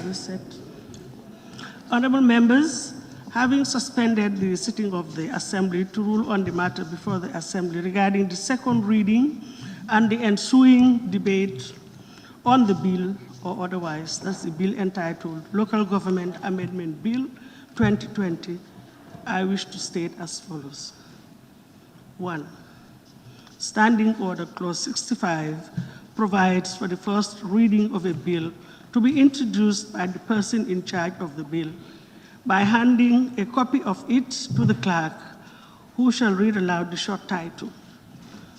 reset. Honorable members, having suspended the sitting of the Assembly to rule on the matter before the Assembly regarding the second reading and the ensuing debate on the bill or otherwise, that's the bill entitled Local Government Amendment Bill 2020, I wish to state as follows. 1. Standing Order Clause 65 provides for the first reading of a bill to be introduced by the person in charge of the bill by handing a copy of it to the clerk, who shall read aloud the short title,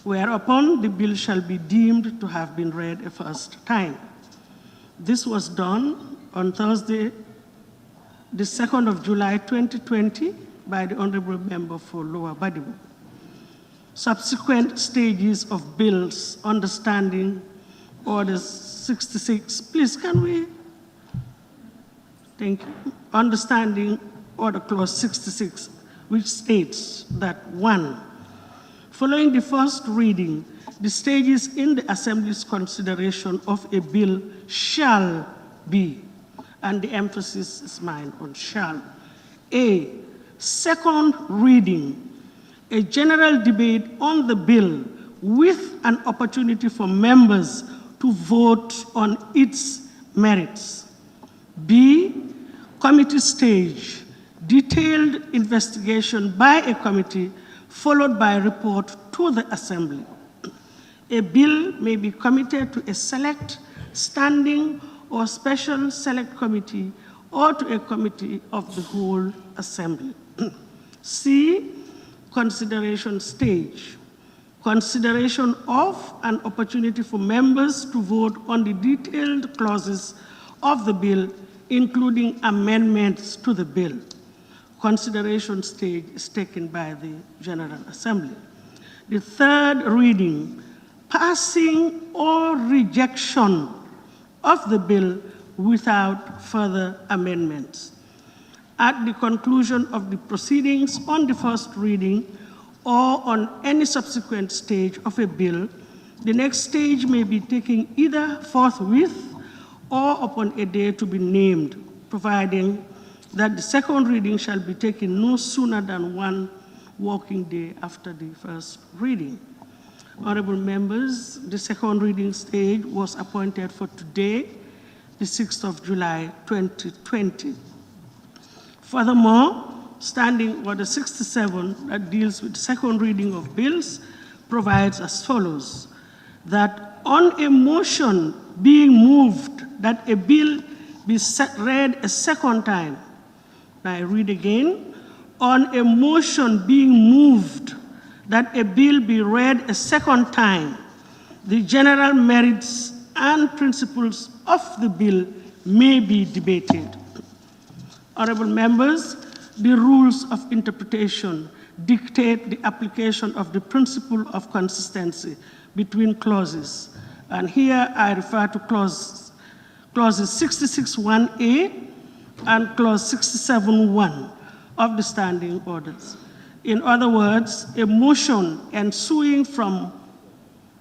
whereupon the bill shall be deemed to have been read a first time. This was done on Thursday, the 2nd of July 2020 by the Honorable Member for Lower Badibu. Subsequent stages of bills under Standing Orders 66, please can we, thank you, understanding Order Clause 66, which states that 1, following the first reading, the stages in the Assembly's consideration of a bill shall be, and the emphasis is mine on shall. A, second reading, a general debate on the bill with an opportunity for members to vote on its merits. B, committee stage, detailed investigation by a committee followed by a report to the Assembly. A bill may be committed to a select, standing, or special select committee or to a committee of the whole Assembly. C, consideration stage, consideration of an opportunity for members to vote on the detailed clauses of the bill, including amendments to the bill. Consideration stage is taken by the General Assembly. The third reading, passing or rejection of the bill without further amendments. At the conclusion of the proceedings on the first reading or on any subsequent stage of a bill, the next stage may be taken either forthwith or upon a day to be named, providing that the second reading shall be taken no sooner than 1 working day after the first reading. Honorable members, the second reading stage was appointed for today, the 6th of July, 2020. Furthermore, Standing Order 67 that deals with second reading of bills provides as follows, that on a motion being moved that a bill be read a second time, I read again, on a motion being moved that a bill be read a second time, the general merits and principles of the bill may be debated. Honorable members, the rules of interpretation dictate the application of the principle of consistency between clauses. And here I refer to clauses 66(1)(a) and clause 67(1) of the Standing Orders. In other words, a motion ensuing from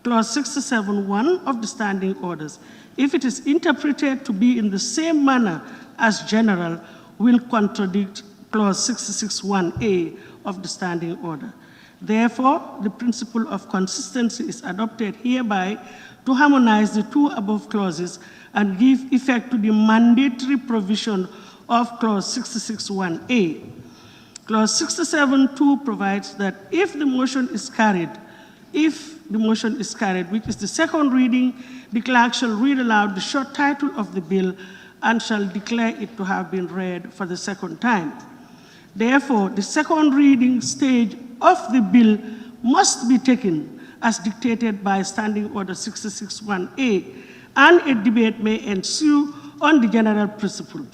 clause 67(1) of the Standing Orders, if it is interpreted to be in the same manner as general, will contradict clause 66(1)(a) of the Standing Order. Therefore, the principle of consistency is adopted hereby to harmonize the two above clauses and give effect to the mandatory provision of clause 66(1)(a). Clause 67(2) provides that if the motion is carried, which is the second reading, the clerk shall read aloud the short title of the bill and shall declare it to have been read for the second time. Therefore, the second reading stage of the bill must be taken as dictated by Standing Order 66(1)(a), and a debate may ensue on the general principles.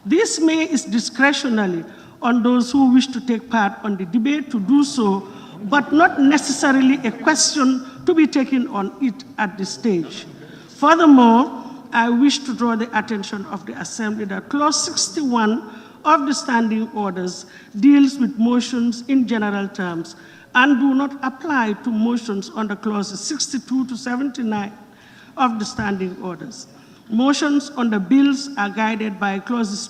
This is discretionary on those who wish to take part on the debate to do so, but not necessarily a question to be taken on it at this stage. Furthermore, I wish to draw the attention of the Assembly that clause 61 of the Standing Orders deals with motions in general terms and do not apply to motions under clauses 62 to 79 of the Standing Orders. Motions on the bills are guided by clauses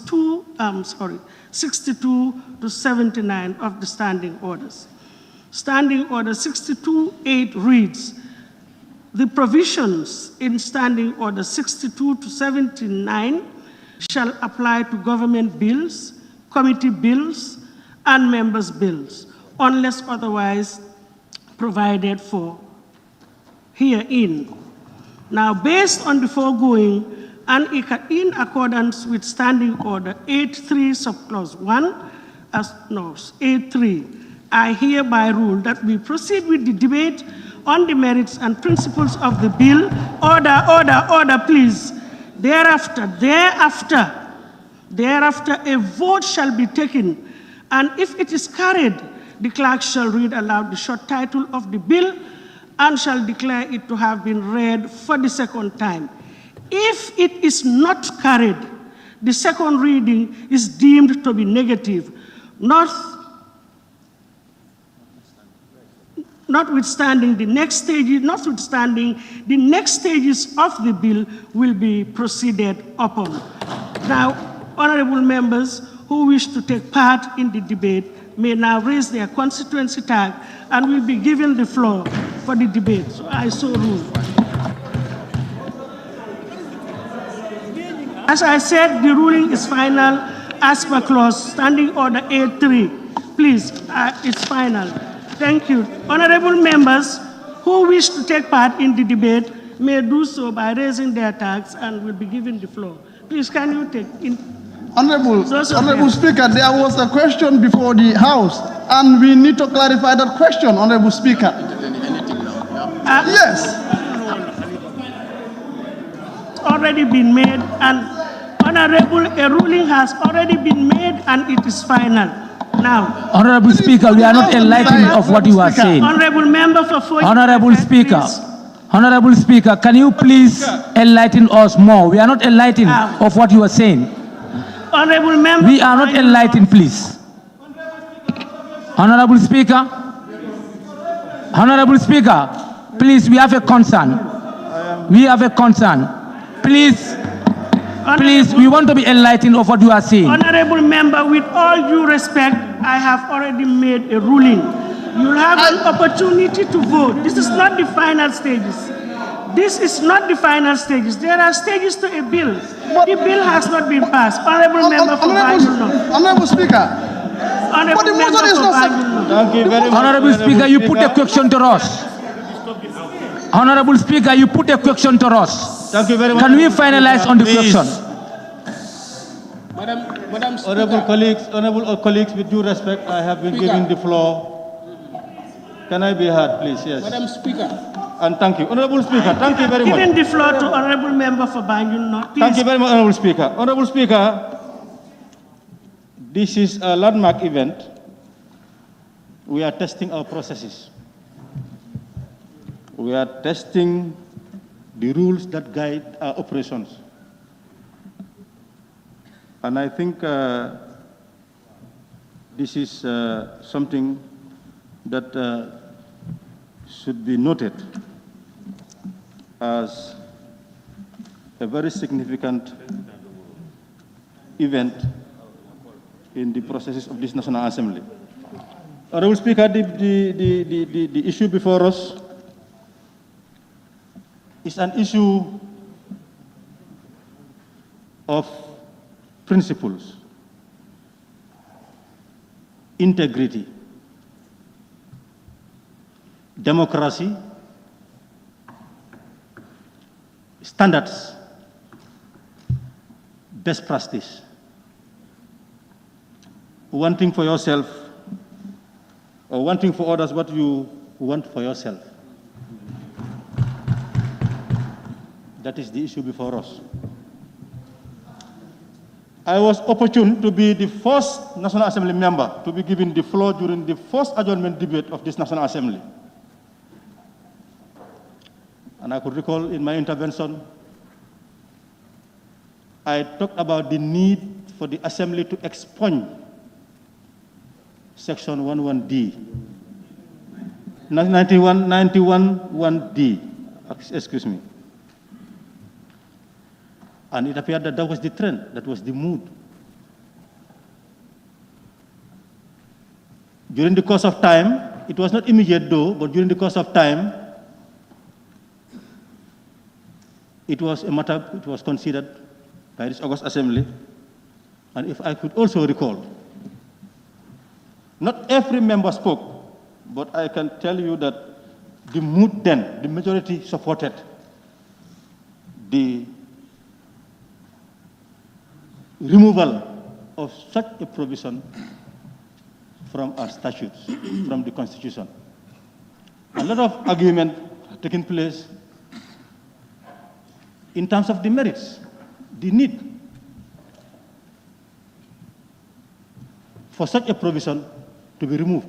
62 to 79 of the standing orders. Standing Order 62.8 reads, the provisions in Standing Order 62 to 79 shall apply to government bills, committee bills, and members' bills, unless otherwise provided for herein. Now, based on the foregoing, and in accordance with Standing Order 8.3 subclause 1, 8.3, I hereby rule that we proceed with the debate on the merits and principles of the bill. Order, please. Thereafter, a vote shall be taken, and if it is carried, the clerk shall read aloud the short title of the bill and shall declare it to have been read for the second time. If it is not carried, the second reading is deemed to be negative, notwithstanding the next stages of the bill will be proceeded upon. Now, honorable members who wish to take part in the debate may now raise their constituency tag and will be given the floor for the debate. So I so rule. As I said, the ruling is final as per clause Standing Order 8.3. Please, it's final. Thank you. Honorable members who wish to take part in the debate may do so by raising their tags and will be given the floor. Please, can you take in? Honorable Speaker, there was a question before the House, and we need to clarify that question, Honorable Speaker. Yes. Already been made, and Honorable, a ruling has already been made, and it is final. Now, Honorable Speaker, we are not enlightened of what you are saying. Honorable member for 40. Honorable Speaker, Honorable Speaker, can you please enlighten us more? We are not enlightened of what you are saying. Honorable member, we are not enlightened, please. Honorable Speaker, please, we have a concern. We have a concern. Please, we want to be enlightened of what you are saying. Honorable member, with all due respect, I have already made a ruling. You'll have an opportunity to vote. This is not the final stages. This is not the final stages. There are stages to a bill. The bill has not been passed. Honorable member for Honorable Speaker. Honorable member for Thank you very much. Honorable Speaker, you put a question to us. Honorable Speaker, you put a question to us. Thank you very much. Can we finalize on the question? Honorable colleagues, with due respect, I have been given the floor. Can I be heard, please? Yes. Madam Speaker. And thank you. Honorable Speaker, thank you very much. Giving the floor to Honorable Member for Banjul North. Thank you very much, Honorable Speaker. Honorable Speaker, this is a landmark event. We are testing our processes. We are testing the rules that guide our operations. And I think this is something that should be noted as a very significant event in the processes of this National Assembly. Honorable Speaker, the issue before us is an issue of principles, integrity, democracy, standards, best practice. Wanting for yourself or wanting for others what you want for yourself. That is the issue before us. I was opportune to be the first National Assembly member to be given the floor during the first adjournment debate of this National Assembly. And I could recall in my intervention, I talked about the need for the Assembly to expunge Section 11D, 91(1)(d), excuse me. And it appeared that that was the trend, that was the mood. During the course of time, it was not immediate though, but during the course of time, it was a matter, it was considered by this August Assembly. And if I could also recall, not every member spoke, but I can tell you that the mood then, the majority supported the removal of such a provision from our statutes, from the Constitution. A lot of argument taking place in terms of the merits, the need for such a provision to be removed.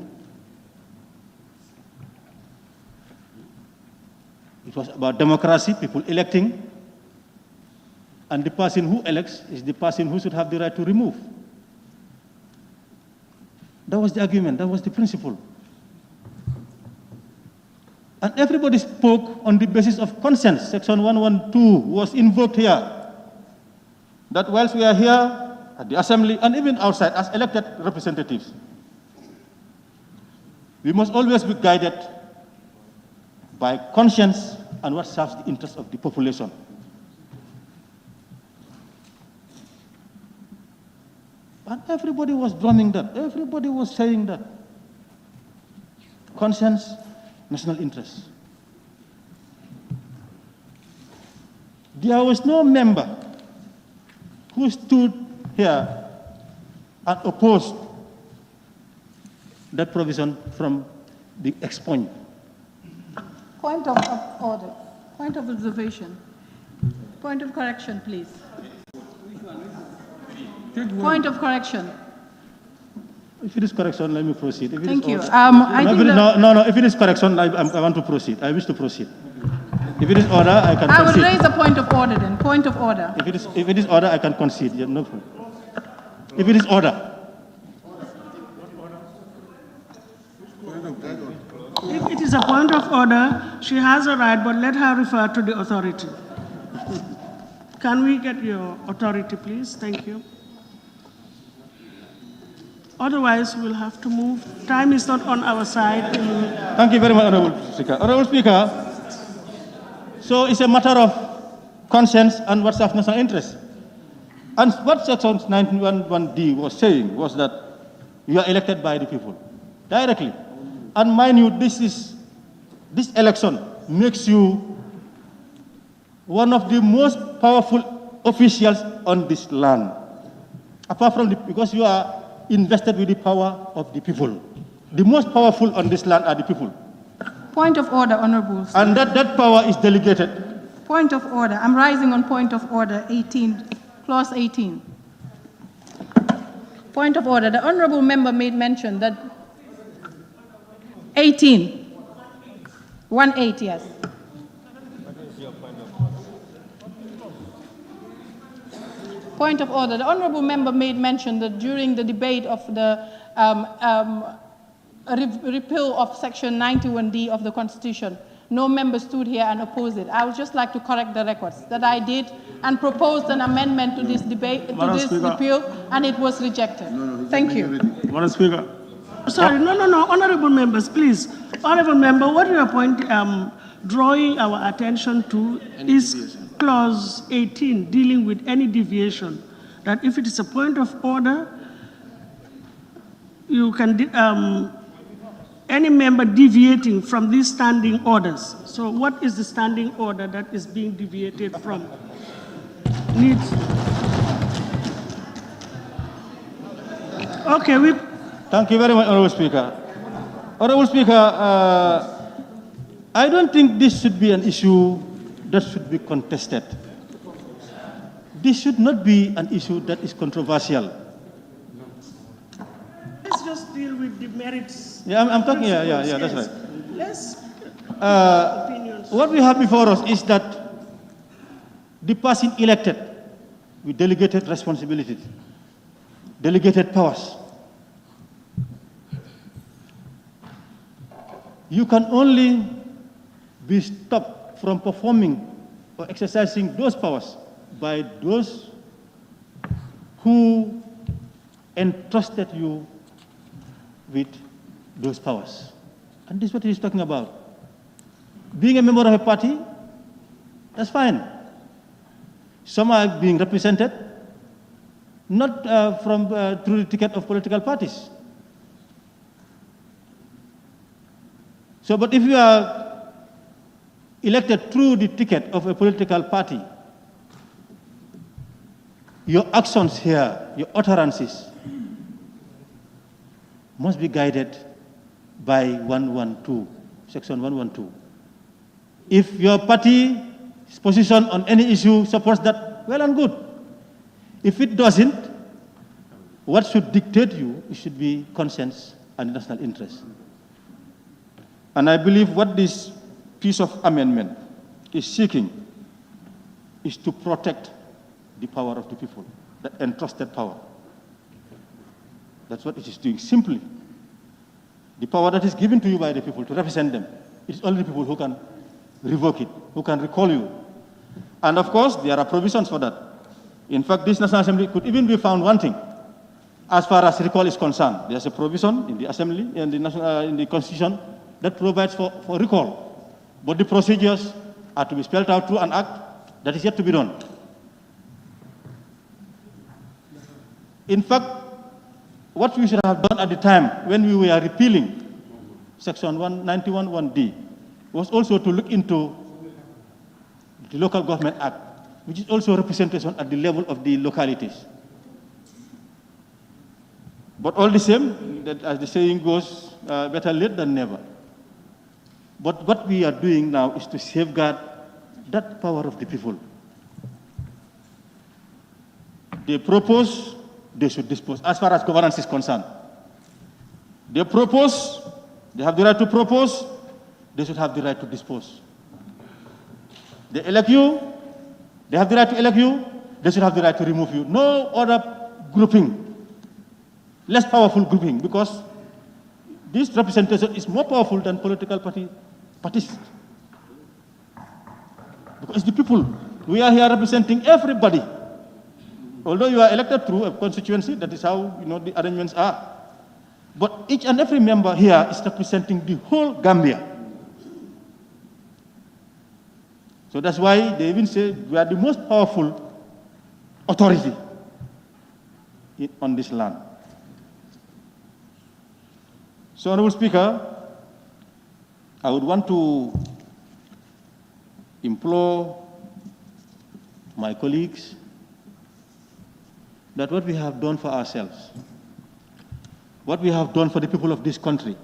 It was about democracy, people electing, and the person who elects is the person who should have the right to remove. That was the argument, that was the principle. And everybody spoke on the basis of consent. Section 112 was invoked here. That whilst we are here at the Assembly and even outside as elected representatives, we must always be guided by conscience and what serves the interests of the population. And everybody was drumming that. Everybody was saying that. Conscience, national interest. There was no member who stood here and opposed that provision from the expunge. Point of order. Point of observation. Point of correction, please. Point of correction. If it is correction, let me proceed. If it Thank is you. order- I think no. If it is correction, I want to proceed. I wish to proceed. If it is order, I can I will concede. raise a point of order then. Point of order. If it is order, I can concede. Yeah, no problem. If it is order. If it is a point of order, she has a right, but let her refer to the authority. Can we get your authority, please? Thank you. Otherwise, we'll have to move. Time is not on our side. Thank you very much, Honorable Speaker. Honorable Speaker, so it's a matter of conscience and what's of national interest. And what Section 911D was saying was that you are elected by the people directly. And mind you, this election makes you one of the most powerful officials on this land. Apart from because you are invested with the power of the people. The most powerful on this land are the people. Point of order, Honorable. And that power is delegated. Point of order. I'm rising on point of order 18, clause 18. Point of order. The Honorable member made mention that 18. 1-8, yes. Point of order. The Honorable member made mention that during the debate of the repeal of Section 91D of the Constitution, no member stood here and opposed it. I would just like to correct the records that I did and proposed an amendment to this debate, to this repeal, and it was rejected. Thank you. Madam Speaker. Sorry, no. Honorable members, please. Honorable member, what you are drawing our attention to is clause 18, dealing with any deviation. That if it is a point of order, you can, any member deviating from these standing orders. So what is the standing order that is being deviated from? Okay, Thank you very much, Honorable Speaker. Honorable Speaker, I don't think this should be an issue that should be contested. This should not be an issue that is controversial. let's just deal with the merits. Yeah, I'm talking, yeah, that's right. Let's opinions. What we have before us is that the person elected with delegated responsibilities, delegated powers. You can only be stopped from performing or exercising those powers by those who entrusted you with those powers. And this is what he's talking about. Being a member of a party, that's fine. Some are being represented, not through the ticket of political parties. So, but if you are elected through the ticket of a political party, your actions here, your utterances, must be guided by 112, Section 112. If your party's position on any issue supports that, well and good. If it doesn't, what should dictate you, it should be conscience and national interest. And I believe what this piece of amendment is seeking is to protect the power of the people, that entrusted power. That's what it is doing, simply. The power that is given to you by the people to represent them, it's only the people who can revoke it, who can recall you. And of course, there are provisions for that. In fact, this National Assembly could even be found wanting as far as recall is concerned. There's a provision in the Assembly, in the Constitution, that provides for recall. But the procedures are to be spelled out through an act that is yet to be done. In fact, what we should have done at the time when we were repealing Section 191(1)(d) was also to look into the Local Government Act, which is also representation at the level of the localities. But all the same, that, as the saying goes, better late than never. But what we are doing now is to safeguard that power of the people. They propose, they should dispose, as far as governance is concerned. They propose, they have the right to propose, they should have the right to dispose. They elect you, they have the right to elect you, they should have the right to remove you. No other grouping, less powerful grouping, because this representation is more powerful than political parties. Because it's the people. We are here representing everybody. Although you are elected through a constituency, that is how the arrangements are. But each and every member here is representing the whole Gambia. So that's why they even say we are the most powerful authority on this land. So, Honorable Speaker, I would want to implore my colleagues that what we have done for ourselves, what we have done for the people of this country,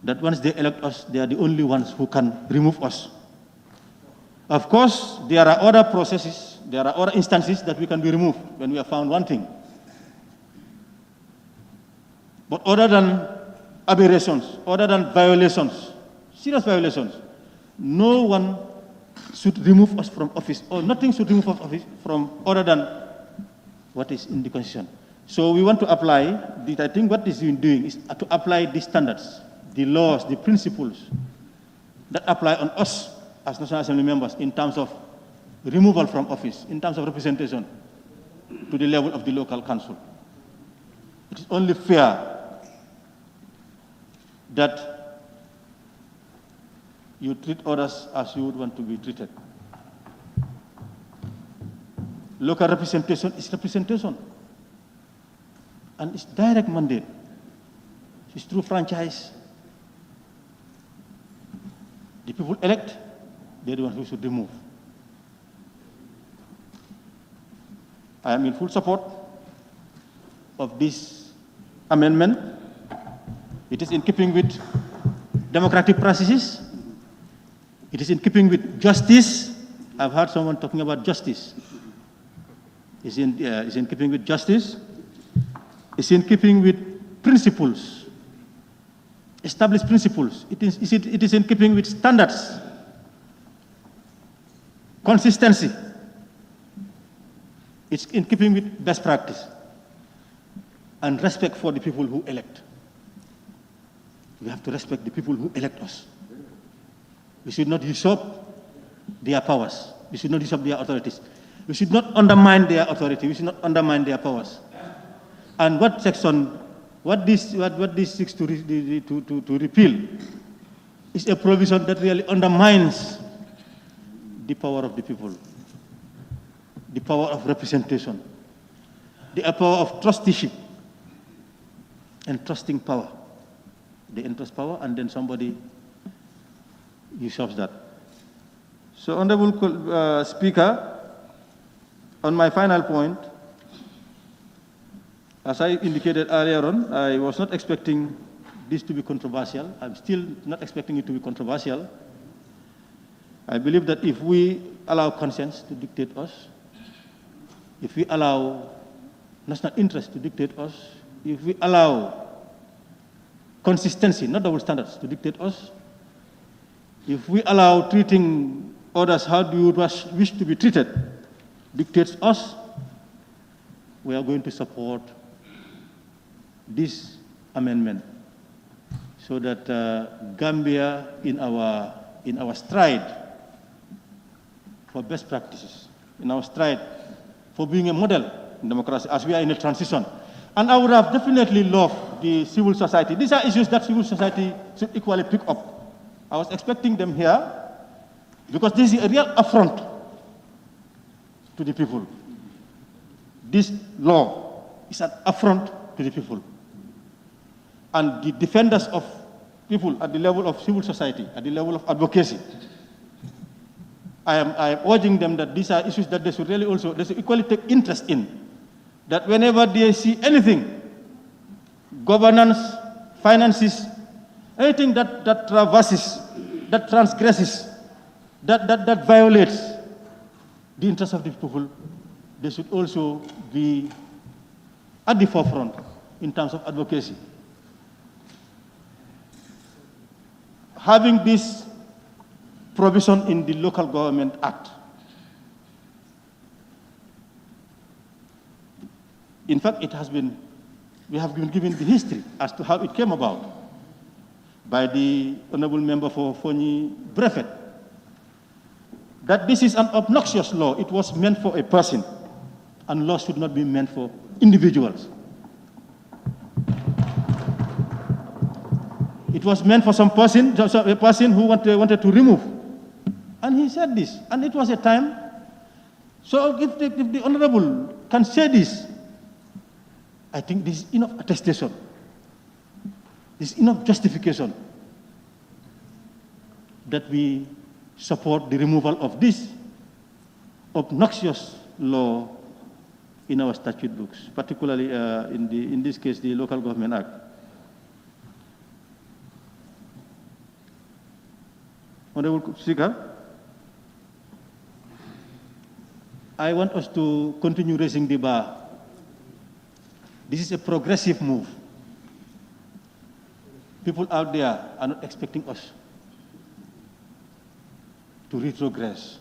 that once they elect us, they are the only ones who can remove us. Of course, there are other processes, there are other instances that we can be removed when we are found wanting. But other than aberrations, other than violations, serious violations, no one should remove us from office, or nothing should remove us from office from other than what is in the Constitution. So we want to apply, I think what is doing is to apply the standards, the laws, the principles that apply on us as National Assembly members in terms of removal from office, in terms of representation to the level of the local council. It is only fair that you treat others as you would want to be treated. Local representation is representation. And it's direct mandate. It's through franchise. The people elect, they're the ones who should remove. I am in full support of this amendment. It is in keeping with democratic processes. It is in keeping with justice. I've heard someone talking about justice. It's in keeping with justice. It's in keeping with principles, established principles. It is in keeping with standards, consistency. It's in keeping with best practice and respect for the people who elect. We have to respect the people who elect us. We should not usurp their powers. We should not usurp their authorities. We should not undermine their authority. We should not undermine their powers. And what this seeks to repeal is a provision that really undermines the power of the people, the power of representation, the power of trusteeship, and trusting power. They entrust power, and then somebody usurps that. So, Honorable Speaker, on my final point, as I indicated earlier on, I was not expecting this to be controversial. I'm still not expecting it to be controversial. I believe that if we allow conscience to dictate us, if we allow national interest to dictate us, if we allow consistency, not double standards, to dictate us, if we allow treating others how do you wish to be treated dictates us, we are going to support this amendment so that Gambia, in our stride for best practices, in our stride for being a model in democracy, as we are in a transition. And I would have definitely loved the civil society. These are issues that civil society should equally pick up. I was expecting them here because this is a real affront to the people. This law is an affront to the people. And the defenders of people at the level of civil society, at the level of advocacy, I am urging them that these are issues that they should equally take interest in. That whenever they see anything, governance, finances, anything that traverses, that transgresses, that violates the interests of the people, they should also be at the forefront in terms of advocacy. Having this provision in the Local Government Act, in fact, we have been given the history as to how it came about by the Honorable Member for Fonyi Brevet, that this is an obnoxious law. It was meant for a person, and laws should not be meant for individuals. It was meant for some person, a person who wanted to remove. And he said this, and it was a time. So if the Honorable can say this, I think this is enough attestation. This is enough justification that we support the removal of this obnoxious law in our statute books, particularly in this case, the Local Government Act. Honorable Speaker, I want us to continue raising the bar. This is a progressive move. People out there are not expecting us to retrogress.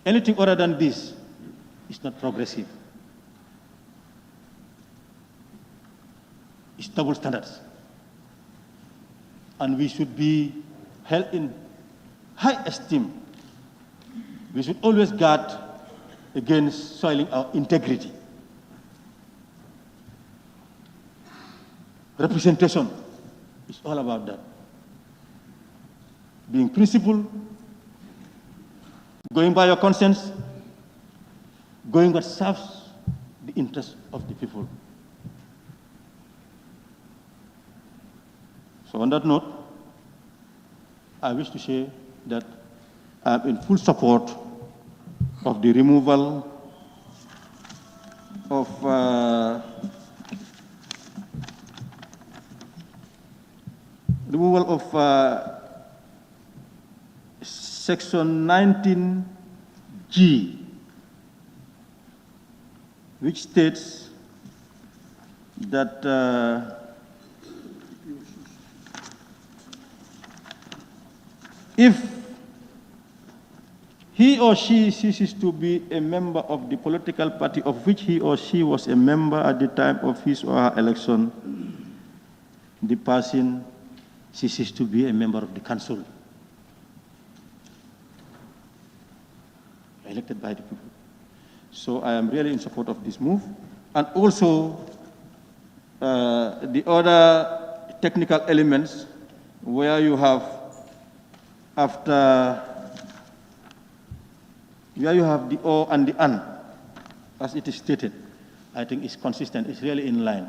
Anything other than this is not progressive. It's double standards. And we should be held in high esteem. We should always guard against soiling our integrity. Representation is all about that. Being principled, going by your conscience, going what serves the interests of the people. So on that note, I wish to say that I am in full support of the removal of Section 19G, which states that if he or she ceases to be a member of the political party of which he or she was a member at the time of his or her election, the person ceases to be a member of the council. elected by the people. So I am really in support of this move. And also, the other technical elements where you have, where you have the or and the and, as it is stated, I think is consistent, it's really in line.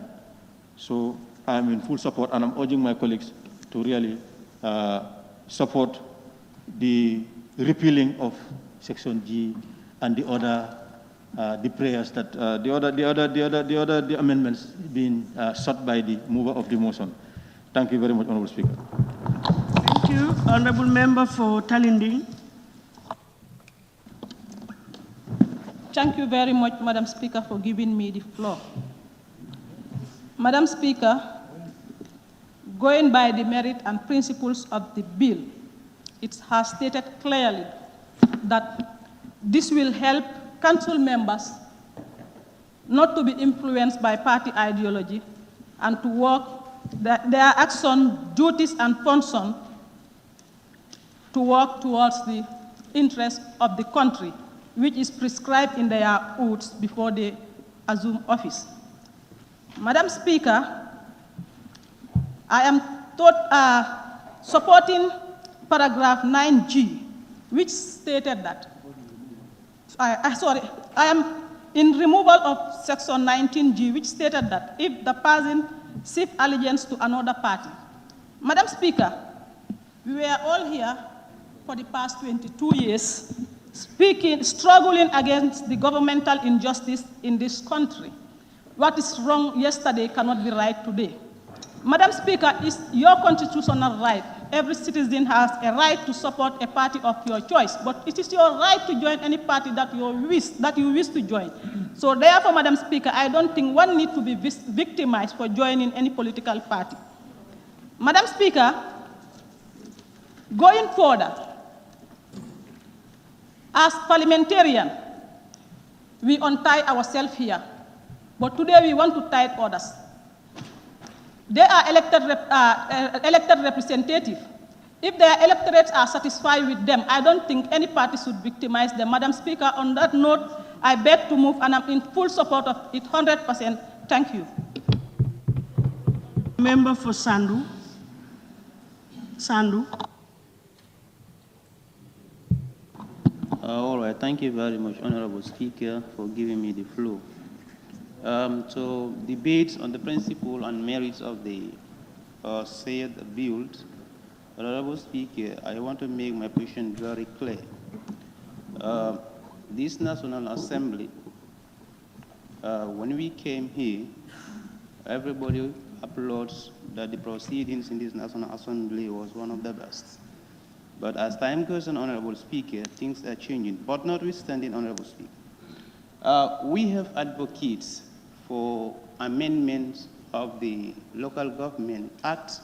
So I'm in full support, and I'm urging my colleagues to really support the repealing of Section G and the other the prayers that the amendments being sought by the mover of the motion. Thank you very much, Honorable Speaker. Thank you, Honorable Member for Talinding. Thank you very much, Madam Speaker, for giving me the floor. Madam Speaker, going by the merit and principles of the bill, it has stated clearly that this will help council members not to be influenced by party ideology and to work their action, duties, and function to work towards the interest of the country, which is prescribed in their oaths before they assume office. Madam Speaker, I am supporting paragraph 9G, which stated that, I am in removal of section 19G, which stated that if the person seeks allegiance to another party. Madam Speaker, we were all here for the past 22 years struggling against the governmental injustice in this country. What is wrong yesterday cannot be right today. Madam Speaker, it's your constitutional right. Every citizen has a right to support a party of your choice, but it is your right to join any party that you wish to join. So therefore, Madam Speaker, I don't think one needs to be victimized for joining any political party. Madam Speaker, going further, as parliamentarians, we untie ourselves here, but today we want to tie others. They are elected representatives. If their electorates are satisfied with them, I don't think any party should victimize them. Madam Speaker, on that note, I beg to move, and I'm in full support of it 100%. Thank you. Member for Sandu. All right, thank you very much, Honorable Speaker, for giving me the floor. So debates on the principle and merits of the said bill. Honorable Speaker, I want to make my position very clear. This National Assembly, when we came here, everybody applauds that the proceedings in this National Assembly was one of the best. But as time goes on, Honorable Speaker, things are changing. But notwithstanding, Honorable Speaker, we have advocates for amendments of the Local Government Act.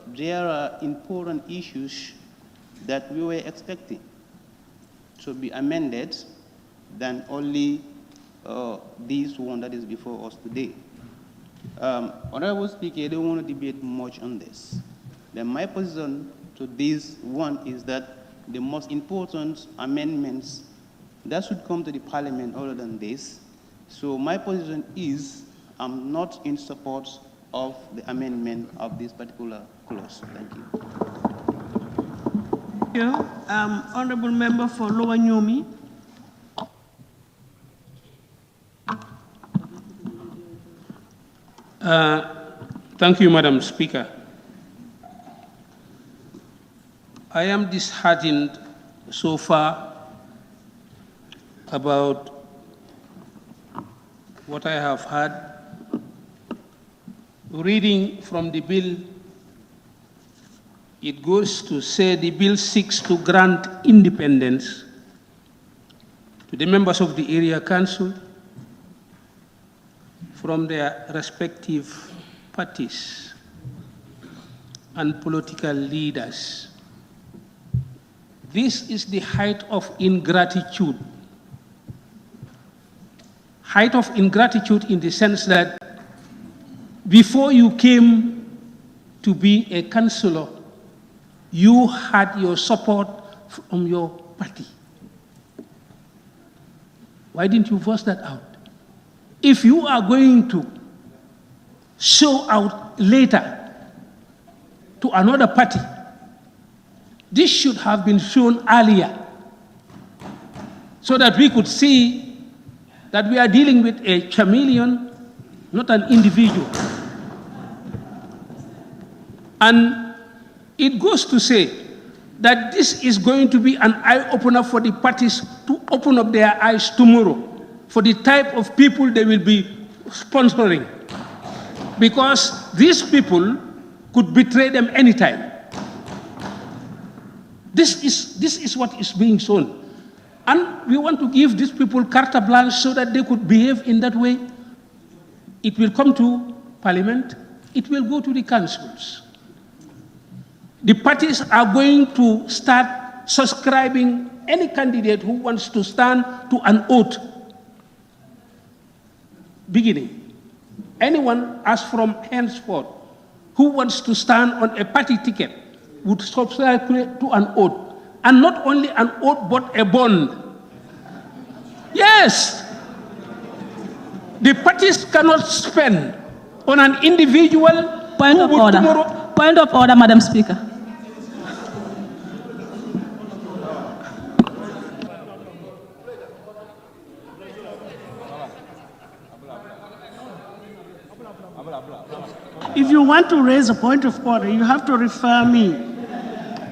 There are important issues that we were expecting to be amended than only this one that is before us today. Honorable Speaker, I don't want to debate much on this. Then my position to this one is that the most important amendments that should come to the Parliament other than this. So my position is I'm not in support of the amendment of this particular clause. Thank you. Thank you. Honorable Member for Lower Nyomi. Thank you, Madam Speaker. I am disheartened so far about what I have heard. Reading from the bill, it goes to say the bill seeks to grant independence to the members of the area council from their respective parties and political leaders. This is the height of ingratitude. Height of ingratitude in the sense that before you came to be a councillor, you had your support from your party. Why didn't you voice that out? If you are going to show out later to another party, this should have been shown earlier so that we could see that we are dealing with a chameleon, not an individual. And it goes to say that this is going to be an eye-opener for the parties to open up their eyes tomorrow for the type of people they will be sponsoring. Because these people could betray them anytime. This is what is being shown. And we want to give these people carte blanche so that they could behave in that way. It will come to Parliament. It will go to the councils. The parties are going to start subscribing any candidate who wants to stand to an oath. Beginning. Anyone, as from henceforth, who wants to stand on a party ticket would subscribe to an oath. And not only an oath, but a bond. Yes! The parties cannot spend on an individual. Point of order. Point of order, Madam Speaker. If you want to raise a point of order, you have to refer me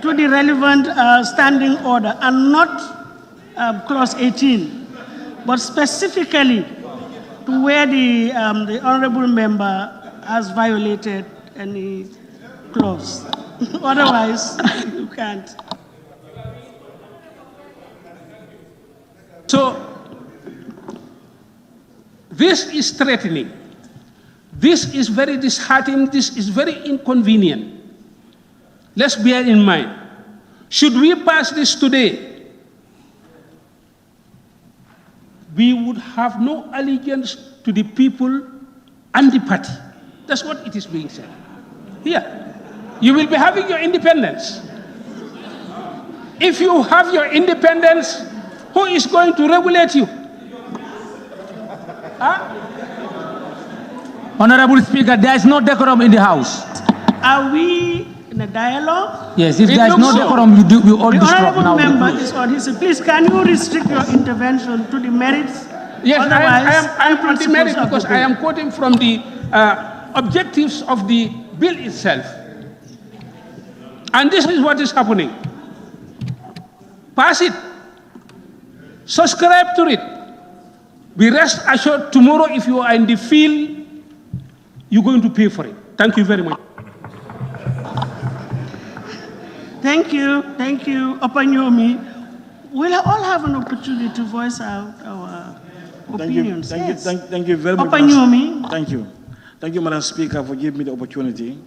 to the relevant standing order and not clause 18, but specifically to where the honorable member has violated any clause. Otherwise, you can't. So, this is threatening. This is very disheartening. This is very inconvenient. Let's bear in mind, should we pass this today, we would have no allegiance to the people and the party. That's what it is being said. Here, you will be having your independence. If you have your independence, who is going to regulate you? Huh? Honorable Speaker, there is no decorum in the House. Are we in a dialogue? Yes, if there is no decorum, you all disrupt now. The honorable member is on his. Please, can you restrict your intervention to the merits? Yes, I am on the merits because I am quoting from the objectives of the bill itself. And this is what is happening. Pass it. Subscribe to it. Be rest assured tomorrow if you are in the field, you're going to pay for it. Thank you very much. Thank you, Opanyomi. We'll all have an opportunity to voice out our opinions. Thank you very much. Opanyomi. Thank you, Madam Speaker, for giving me the opportunity.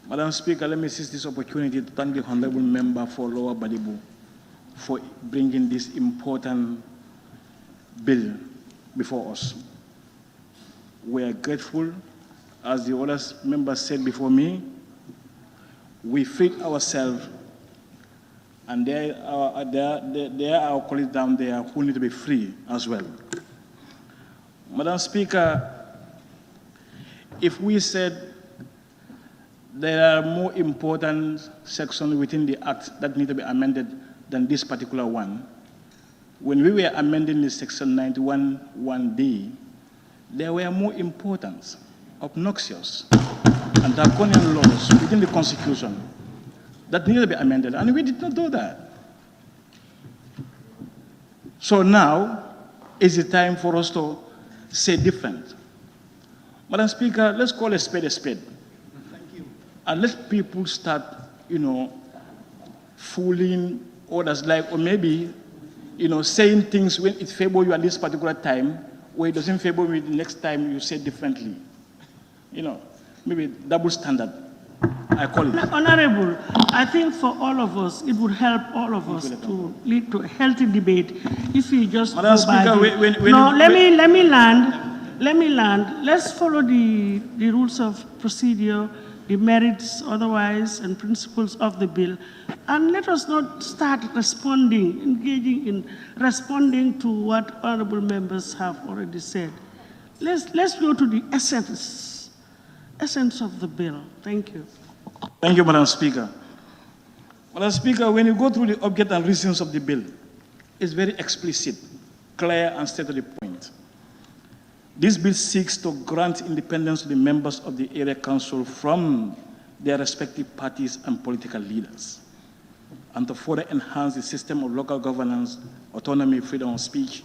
Madam Speaker, let me seize this opportunity to thank the honorable member for Lower Badibu for bringing this important bill before us. We are grateful. As the other members said before me, we freed ourselves, and there are our colleagues down there who need to be free as well. Madam Speaker, if we said there are more important sections within the Act that need to be amended than this particular one, when we were amending the Section 91(1)(d), there were more important, obnoxious, and draconian laws within the Constitution that needed to be amended, and we did not do that. So now is the time for us to say different. Madam Speaker, let's call a spade a spade. Thank you. And let people start, fooling others, like, or maybe, saying things when it favors you at this particular time, where it doesn't favor me the next time you say differently. Maybe double standard, I call it. Honorable, I think for all of us, it would help all of us to lead to a healthy debate if we just Madam Speaker, let me land. Let's follow the rules of procedure. the merits otherwise and principles of the bill. And let us not start engaging in responding to what honorable members have already said. Let's go to the essence of the bill. Thank you. Thank you, Madam Speaker. Madam Speaker, when you go through the object and reasons of the bill, it's very explicit, clear, and straight to the point. This bill seeks to grant independence to the members of the area council from their respective parties and political leaders, and to further enhance the system of local governance, autonomy, freedom of speech,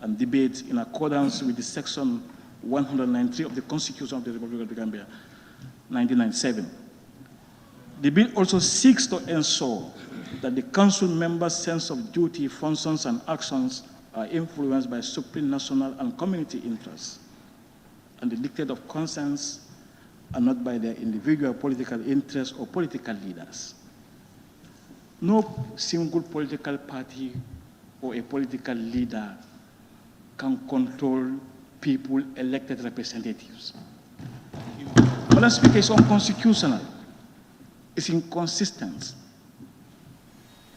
and debate in accordance with the Section 193 of the Constitution of the Republic of the Gambia, 1997. The bill also seeks to ensure that the council members' sense of duty, functions, and actions are influenced by supreme national and community interests and the dictate of conscience and not by their individual political interests or political leaders. No single political party or a political leader can control people elected representatives. Madam Speaker, it's unconstitutional. It's inconsistent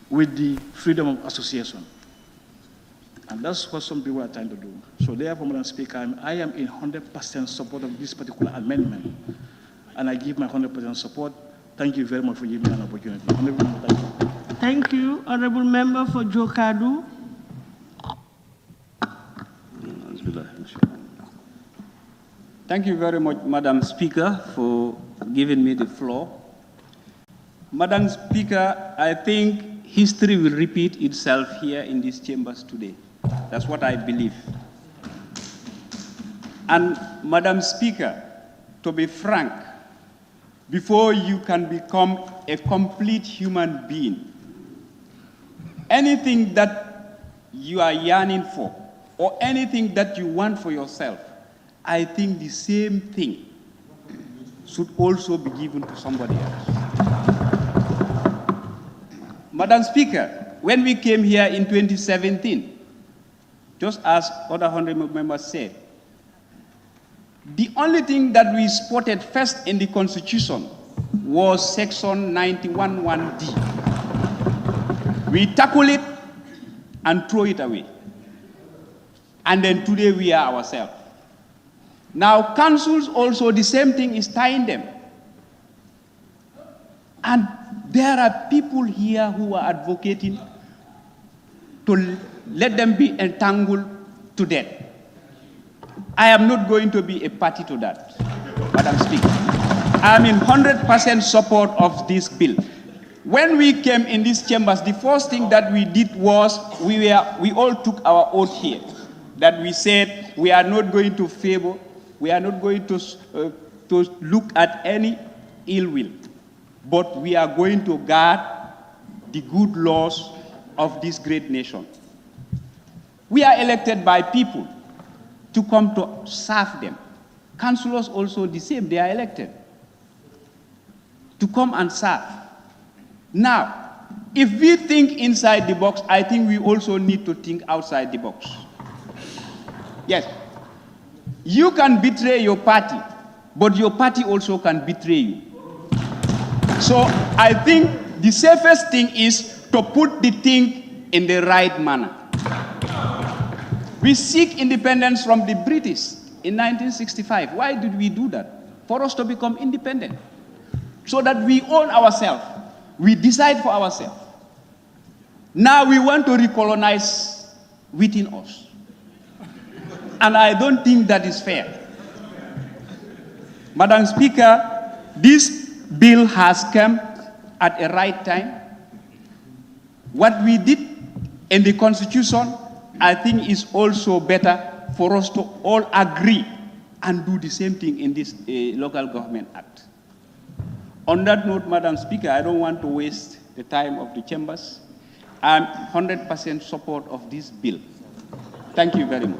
with the freedom of association. And that's what some people are trying to do. So therefore, Madam Speaker, I am in 100% support of this particular amendment. And I give my 100% support. Thank you very much for giving me an opportunity. Thank you. Thank you. Honorable Member for Jokadu. Thank you very much, Madam Speaker, for giving me the floor. Madam Speaker, I think history will repeat itself here in these chambers today. That's what I believe. And Madam Speaker, to be frank, before you can become a complete human being, anything that you are yearning for, or anything that you want for yourself, I think the same thing should also be given to somebody else. Madam Speaker, when we came here in 2017, just as other honorable members said, the only thing that we spotted first in the Constitution was Section 91(1)(d). We tackle it and throw it away. And then today we are ourselves. Now, councils also, the same thing is tying them. And there are people here who are advocating to let them be entangled to death. I am not going to be a party to that, Madam Speaker. I am in 100% support of this bill. When we came in these chambers, the first thing that we did was we all took our oath here, that we said we are not going to favor, we are not going to look at any ill will, but we are going to guard the good laws of this great nation. We are elected by people to come to serve them. Councillors also the same, they are elected to come and serve. Now, if we think inside the box, I think we also need to think outside the box. Yes, you can betray your party, but your party also can betray you. So I think the safest thing is to put the thing in the right manner. We seek independence from the British in 1965. Why did we do that? For us to become independent. So that we own ourselves. We decide for ourselves. Now we want to recolonize within us. And I don't think that is fair. Madam Speaker, this bill has come at a right time. What we did in the Constitution, I think is also better for us to all agree and do the same thing in this Local Government Act. On that note, Madam Speaker, I don't want to waste the time of the chambers. I'm 100% support of this bill. Thank you very much.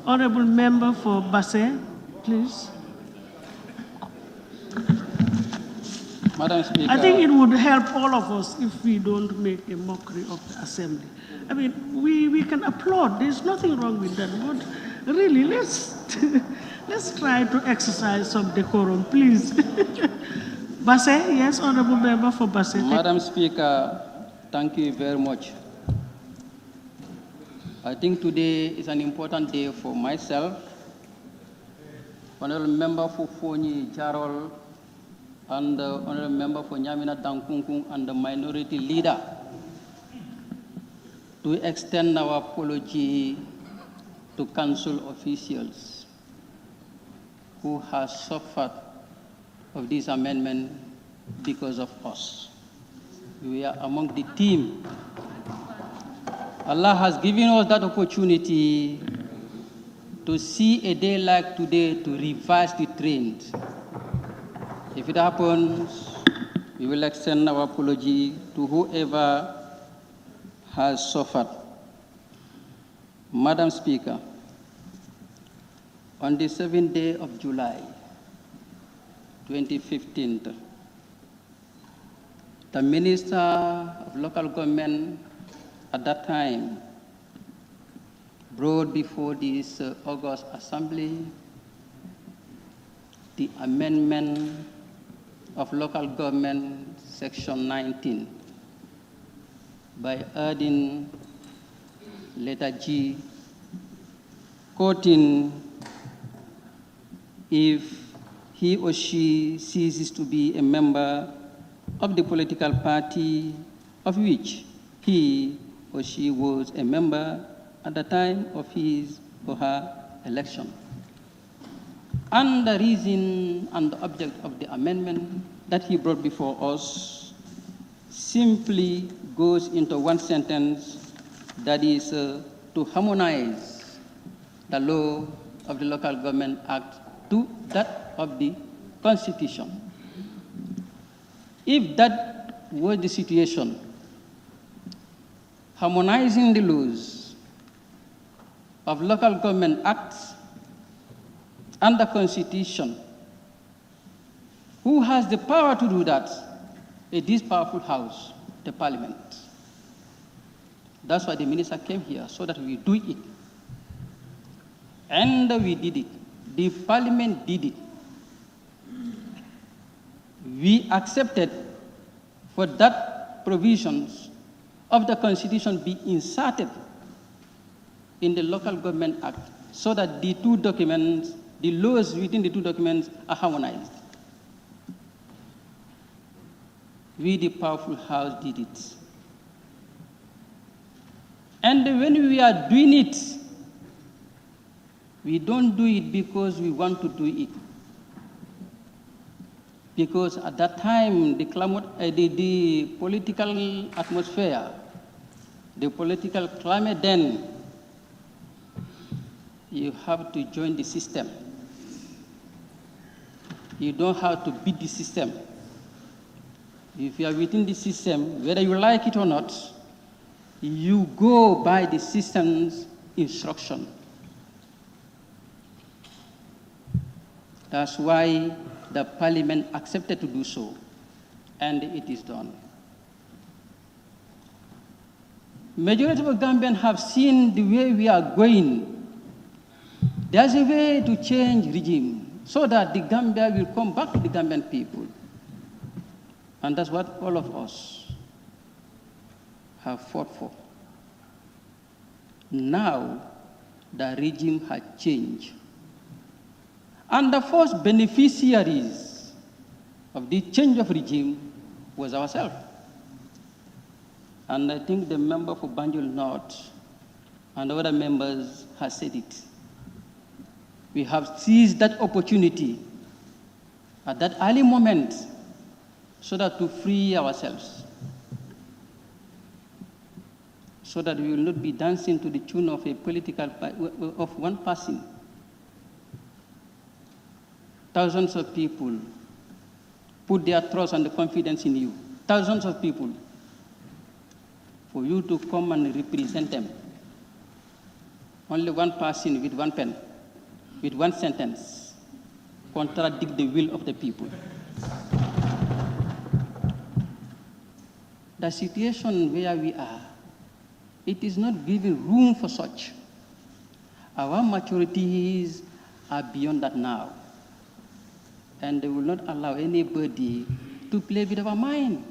Honorable Member for Basse, please. Madam Speaker, I think it would help all of us if we don't make a mockery of the assembly. I mean, we can applaud. There's nothing wrong with that. But really, let's Let's try to exercise some decorum, please. Basse, yes, Honorable Member for Basse. Madam Speaker, thank you very much. I think today is an important day for myself, Honorable Member for Foni Jarol, and the Honorable Member for Nyamina Dankunkung, and the Minority Leader, to extend our apology to council officials who have suffered of this amendment because of us. We are among the team. Allah has given us that opportunity to see a day like today to reverse the trend. If it happens, we will extend our apology to whoever has suffered. Madam Speaker, on the 7th day of July, 2015, the Minister of Local Government at that time brought before this August Assembly the amendment of Local Government Section 19 by adding letter G, quoting, if he or she ceases to be a member of the political party of which he or she was a member at the time of his or her election. And the reason and the object of the amendment that he brought before us simply goes into one sentence, that is to harmonize the law of the Local Government Act to that of the Constitution. If that was the situation, harmonizing the laws of Local Government Acts and the Constitution, who has the power to do that? This powerful house, the Parliament. That's why the minister came here, so that we do it. And we did it. The Parliament did it. We accepted for that provisions of the Constitution be inserted in the Local Government Act, so that the two documents, the laws within the two documents, are harmonized. We, the powerful house, did it. And when we are doing it, we don't do it because we want to do it. Because at that time, the political atmosphere, the political climate then, you have to join the system. You don't have to beat the system. If you are within the system, whether you like it or not, you go by the system's instruction. That's why the Parliament accepted to do so, and it is done. Majority of Gambians have seen the way we are going. There's a way to change regime so that the Gambia will come back to the Gambian people. And that's what all of us have fought for. Now, the regime has changed. And the first beneficiaries of the change of regime was ourselves. And I think the member for Banjul North and other members have said it. We have seized that opportunity at that early moment so that to free ourselves, so that we will not be dancing to the tune of a political, of one person. Thousands of people put their trust and confidence in you. Thousands of people. For you to come and represent them. Only one person with one pen, with one sentence, contradict the will of the people. The situation where we are, it is not giving room for such. Our maturities are beyond that now. And they will not allow anybody to play with our mind.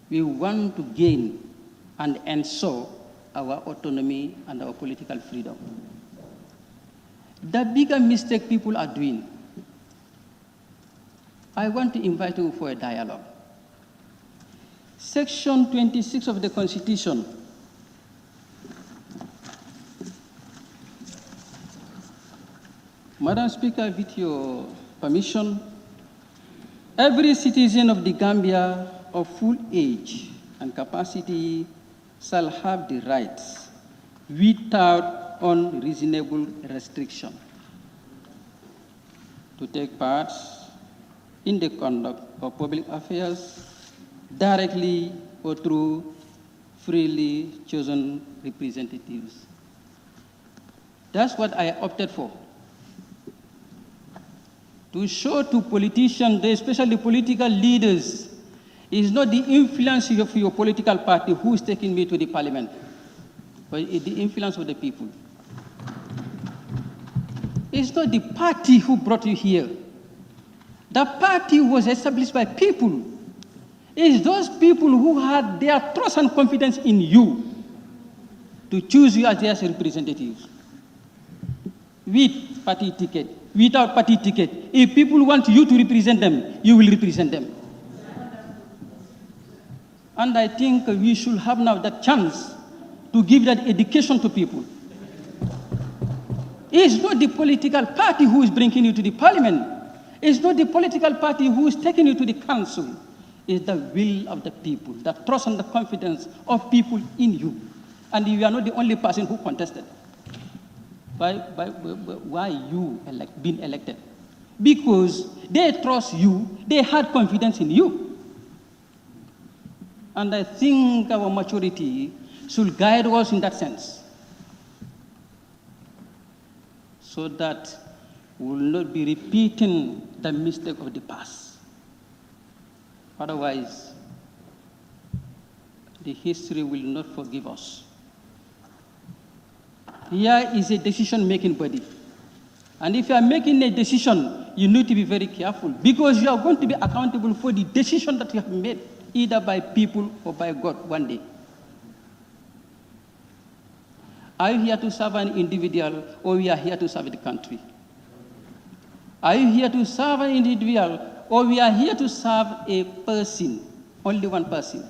We want to gain and ensure our autonomy and our political freedom. The bigger mistake people are doing, I want to invite you for a dialogue. Section 26 of the Constitution Madam Speaker, with your permission, every citizen of the Gambia of full age and capacity shall have the rights without unreasonable restriction to take part in the conduct of public affairs directly or through freely chosen representatives. That's what I opted for. To show to politicians, especially political leaders, it's not the influence of your political party who is taking me to the parliament, but it's the influence of the people. It's not the party who brought you here. The party was established by people. It's those people who had their trust and confidence in you to choose you as their representatives. With party ticket, without party ticket, if people want you to represent them, you will represent them. And I think we should have now that chance to give that education to people. It's not the political party who is bringing you to the parliament. It's not the political party who is taking you to the council. It's the will of the people, the trust and the confidence of people in you. And you are not the only person who contested. Why you being elected? Because they trust you, they had confidence in you. And I think our maturity should guide us in that sense, so that we will not be repeating the mistake of the past. Otherwise, the history will not forgive us. Here is a decision-making body. And if you are making a decision, you need to be very careful, because you are going to be accountable for the decision that you have made, either by people or by God one day. Are you here to serve an individual, or we are here to serve the country? Are you here to serve an individual, or we are here to serve a person, only one person?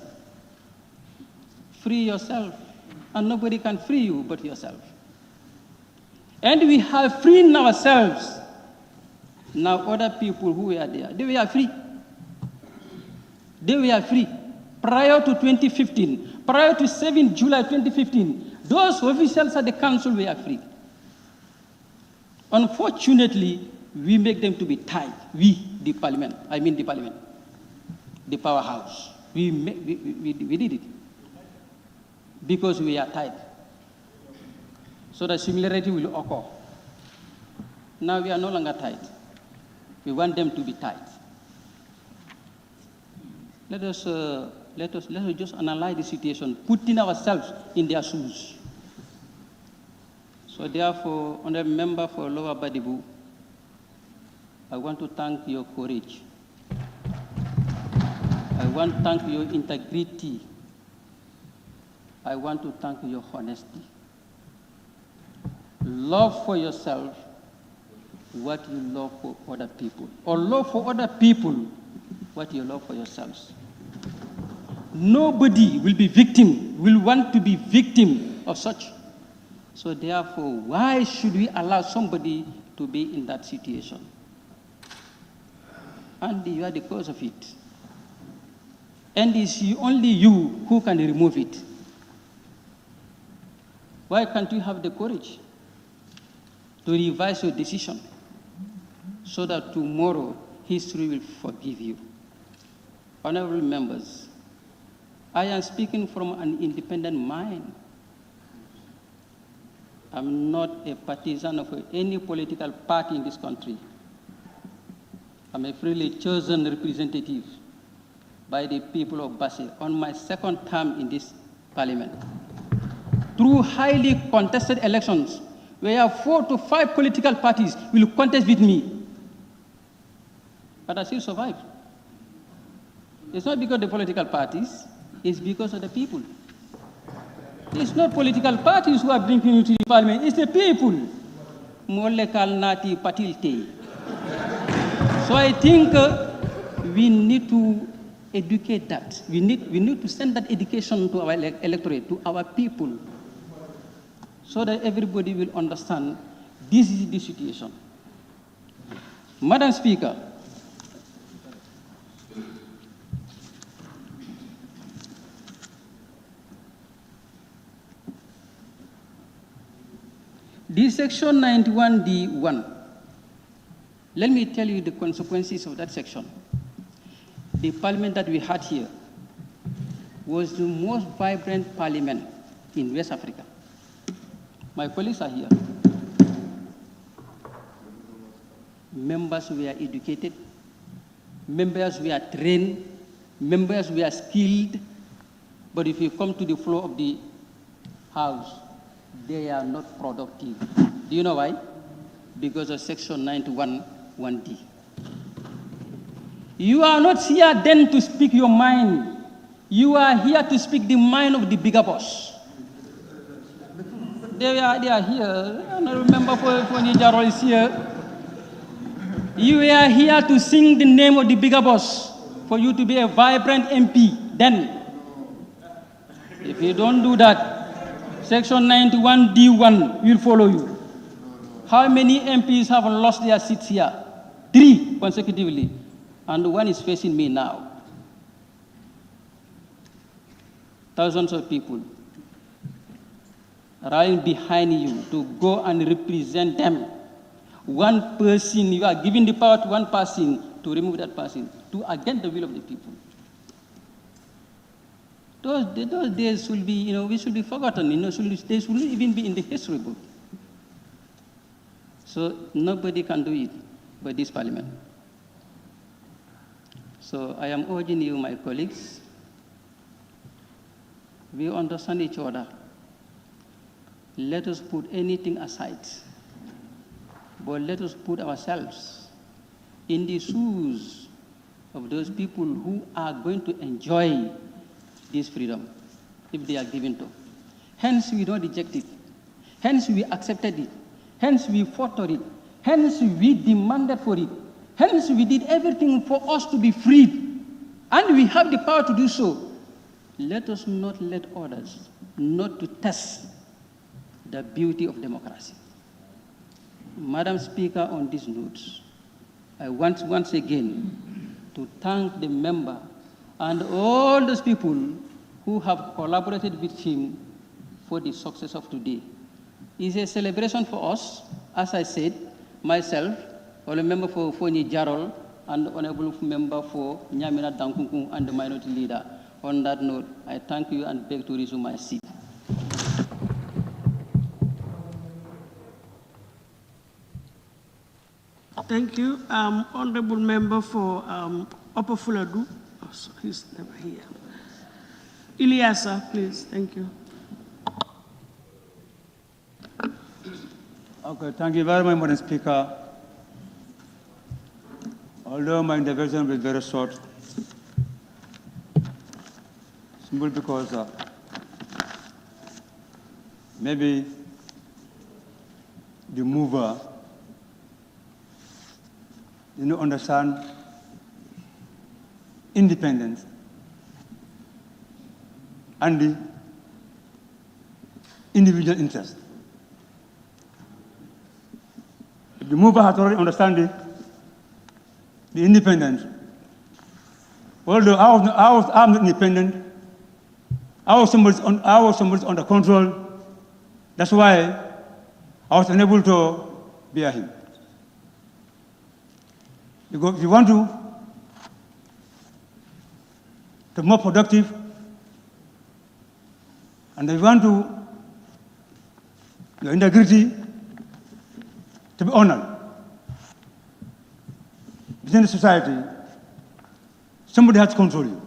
Free yourself, and nobody can free you but yourself. And we have freed ourselves. Now other people who were there, they were free. They were free. Prior to 2015, prior to 7 July 2015, those officials at the council were free. Unfortunately, we make them to be tied. We, the parliament, the powerhouse. We did it because we are tied. So the similarity will occur. Now we are no longer tied. We want them to be tied. Let us just analyze the situation, putting ourselves in their shoes. So therefore, honorable member for Lower Badibu, I want to thank your courage. I want to thank your integrity. I want to thank your honesty. Love for yourself what you love for other people, or love for other people what you love for yourselves. Nobody will want to be victim of such. So therefore, why should we allow somebody to be in that situation? And you are the cause of it. And it's only you who can remove it. Why can't you have the courage to revise your decision so that tomorrow history will forgive you? Honorable members, I am speaking from an independent mind. I'm not a partisan of any political party in this country. I'm a freely chosen representative by the people of Basse on my second term in this parliament. Through highly contested elections, where 4 to 5 political parties will contest with me. But I still survive. It's not because of the political parties, it's because of the people. It's not political parties who are bringing you to the parliament, it's the people. So I think we need to educate that. We need to send that education to our electorate, to our people, so that everybody will understand this is the situation. Madam Speaker, this section 91D1, let me tell you the consequences of that section. The parliament that we had here was the most vibrant parliament in West Africa. My colleagues are here. Members were educated, members were trained, members were skilled, but if you come to the floor of the House, they are not productive. Do you know why? Because of section 91(1)D. You are not here then to speak your mind. You are here to speak the mind of the bigger boss. They are here. I don't remember when Jaro is here. You are here to sing the name of the bigger boss for you to be a vibrant MP. Then, if you don't do that, section 91D1 will follow you. How many MPs have lost their seats here? 3 consecutively. And one is facing me now. Thousands of people rallying behind you to go and represent them. One person, you are giving the power to one person to remove that person, to against the will of the people. Those days should be, we should be forgotten. They shouldn't even be in the history book. So nobody can do it but this parliament. So I am urging you, my colleagues, we understand each other. Let us put anything aside, but let us put ourselves in the shoes of those people who are going to enjoy this freedom if they are given to. Hence, we don't reject it. Hence, we accepted it. Hence, we fought for it. Hence, we demanded for it. Hence, we did everything for us to be freed. And we have the power to do so. Let us not let others not to test the beauty of democracy. Madam Speaker, on this note, I want once again to thank the member and all those people who have collaborated with him for the success of today. It's a celebration for us, as I said, myself, or a member for Foni Jarol, and honorable member for Nyamina Dankunku and the minority leader. On that note, I thank you and beg to resume my seat. Thank you. Honorable member for Upper Fuladu. Oh, so he's never here. Ilyasa, please. Thank you. Okay, thank you very much, Madam Speaker. Although my intervention was very short, simply because maybe the mover did not understand independence and the individual interest. If the mover has already understood the independence, although I'm not independent, I was somebody's under control. That's why I was unable to bear him. Because if you want to be more productive, and if you want your integrity to be honored within the society, somebody has to control you.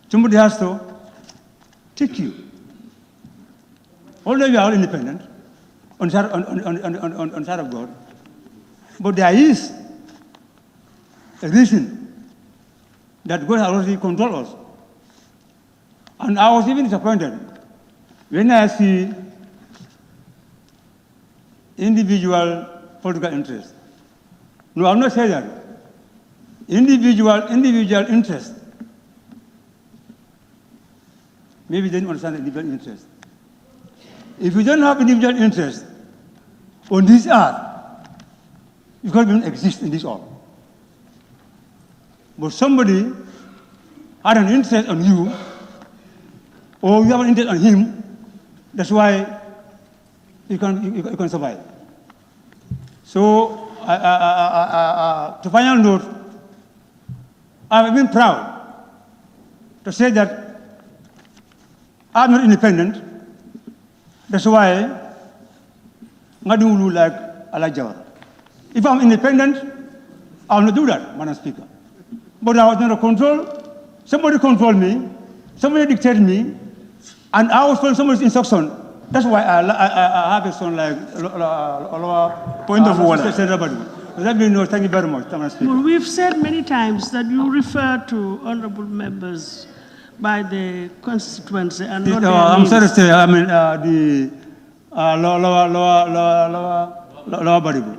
Somebody has to take you. Although you are all independent, on side of God. But there is a reason that God has already controlled us. And I was even disappointed when I see individual political interest. No, I'm not saying that. Individual interest. Maybe they don't understand individual interest. If you don't have individual interest on this earth, you can't even exist in this earth. But somebody had an interest on you, or you have an interest on him, that's why you can survive. So, to final note, I'm even proud to say that I'm not independent. That's why I don't like Elijah. If I'm independent, I'll not do that, Madam Speaker. But I was under control. Somebody controlled me. Somebody dictated me. And I was following somebody's instruction. That's why I have a son like point of order. Let me know. Thank you very much, Madam Speaker. Well, we've said many times that you refer to honorable members by the constituency and not their I'm names. sorry to say, I mean the lower Baribu.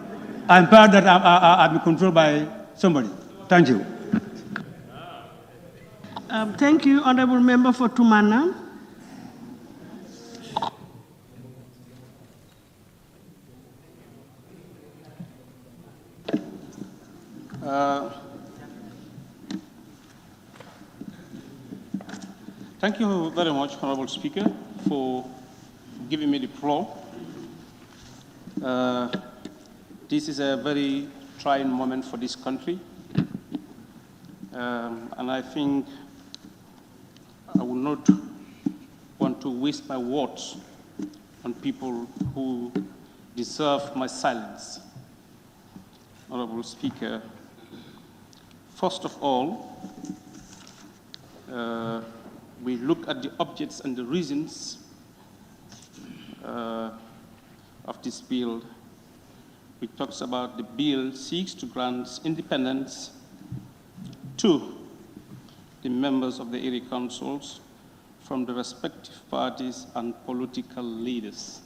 I'm proud that I'm controlled by somebody. Thank you. Thank you, honorable member for Tumana. Thank you very much, Honorable Speaker, for giving me the floor. This is a very trying moment for this country. And I think I would not want to waste my words on people who deserve my silence. Honorable Speaker, first of all, we look at the objects and the reasons of this bill, which talks about the bill seeks to grant independence to the members of the area councils from the respective parties and political leaders.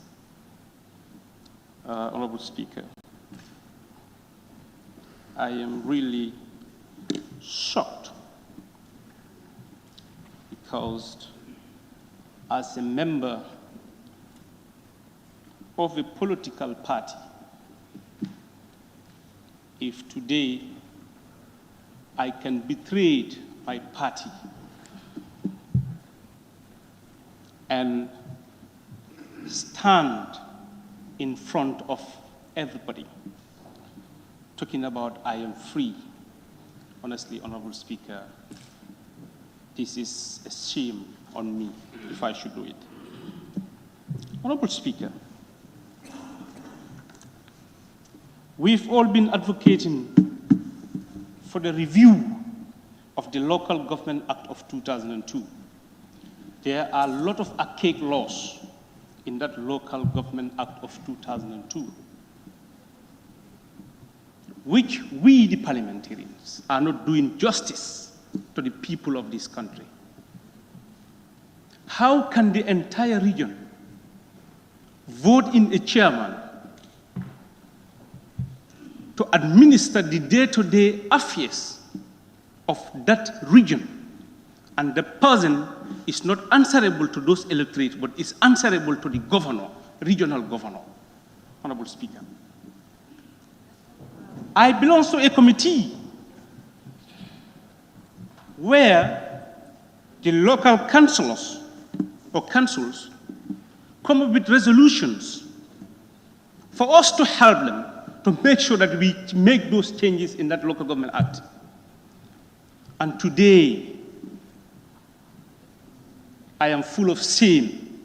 Honorable Speaker, I am really shocked because as a member of a political party, if today I can betray my party and stand in front of everybody talking about I am free, honestly, Honorable Speaker, this is a shame on me if I should do it. Honorable Speaker, we've all been advocating for the review of the Local Government Act of 2002. There are a lot of archaic laws in that Local Government Act of 2002, which we, the parliamentarians, are not doing justice to the people of this country. How can the entire region vote in a chairman to administer the day-to-day affairs of that region, and the person is not answerable to those electorates, but is answerable to the governor, regional governor? Honorable Speaker, I belong to a committee where the local councillors or councils come up with resolutions for us to help them to make sure that we make those changes in that Local Government Act. And today, I am full of shame.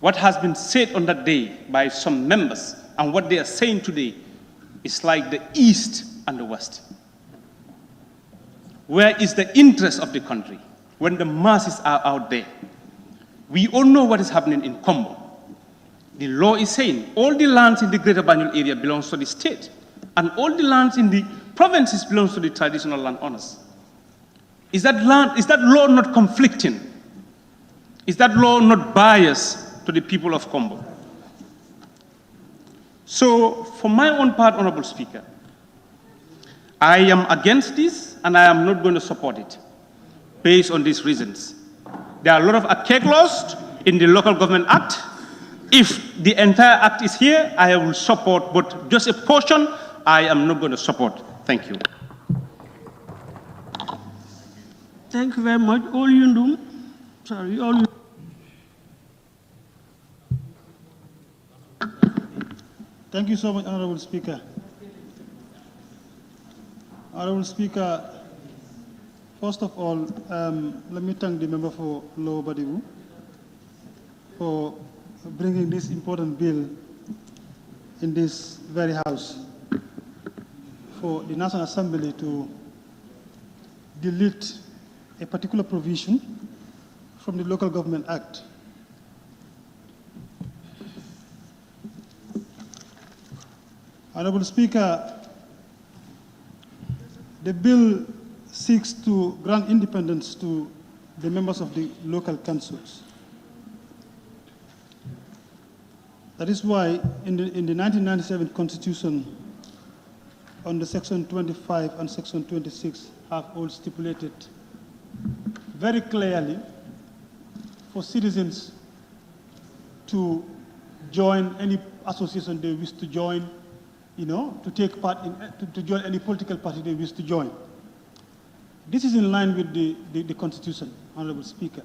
What has been said on that day by some members and what they are saying today is like the East and the West. Where is the interest of the country when the masses are out there? We all know what is happening in Combo. The law is saying all the lands in the Greater Banjul area belongs to the state, and all the lands in the provinces belongs to the traditional landowners. Is that law not conflicting? Is that law not biased to the people of Combo? So, for my own part, Honorable Speaker, I am against this, and I am not going to support it, based on these reasons. There are a lot of archaic laws in the Local Government Act. If the entire act is here, I will support, but just a portion, I am not going to support. Thank you. Thank you very much. All you do. Sorry, all you. Thank you so much, Honorable Speaker. Honorable Speaker, first of all, let me thank the member for Lower Badibu for bringing this important bill in this very house for the National Assembly to delete a particular provision from the Local Government Act. Honorable Speaker, the bill seeks to grant independence to the members of the local councils. That is why in the 1997 Constitution, under Section 25 and Section 26 have all stipulated very clearly for citizens to join any association they wish to join, to take part in, to join any political party they wish to join. This is in line with the Constitution, Honorable Speaker.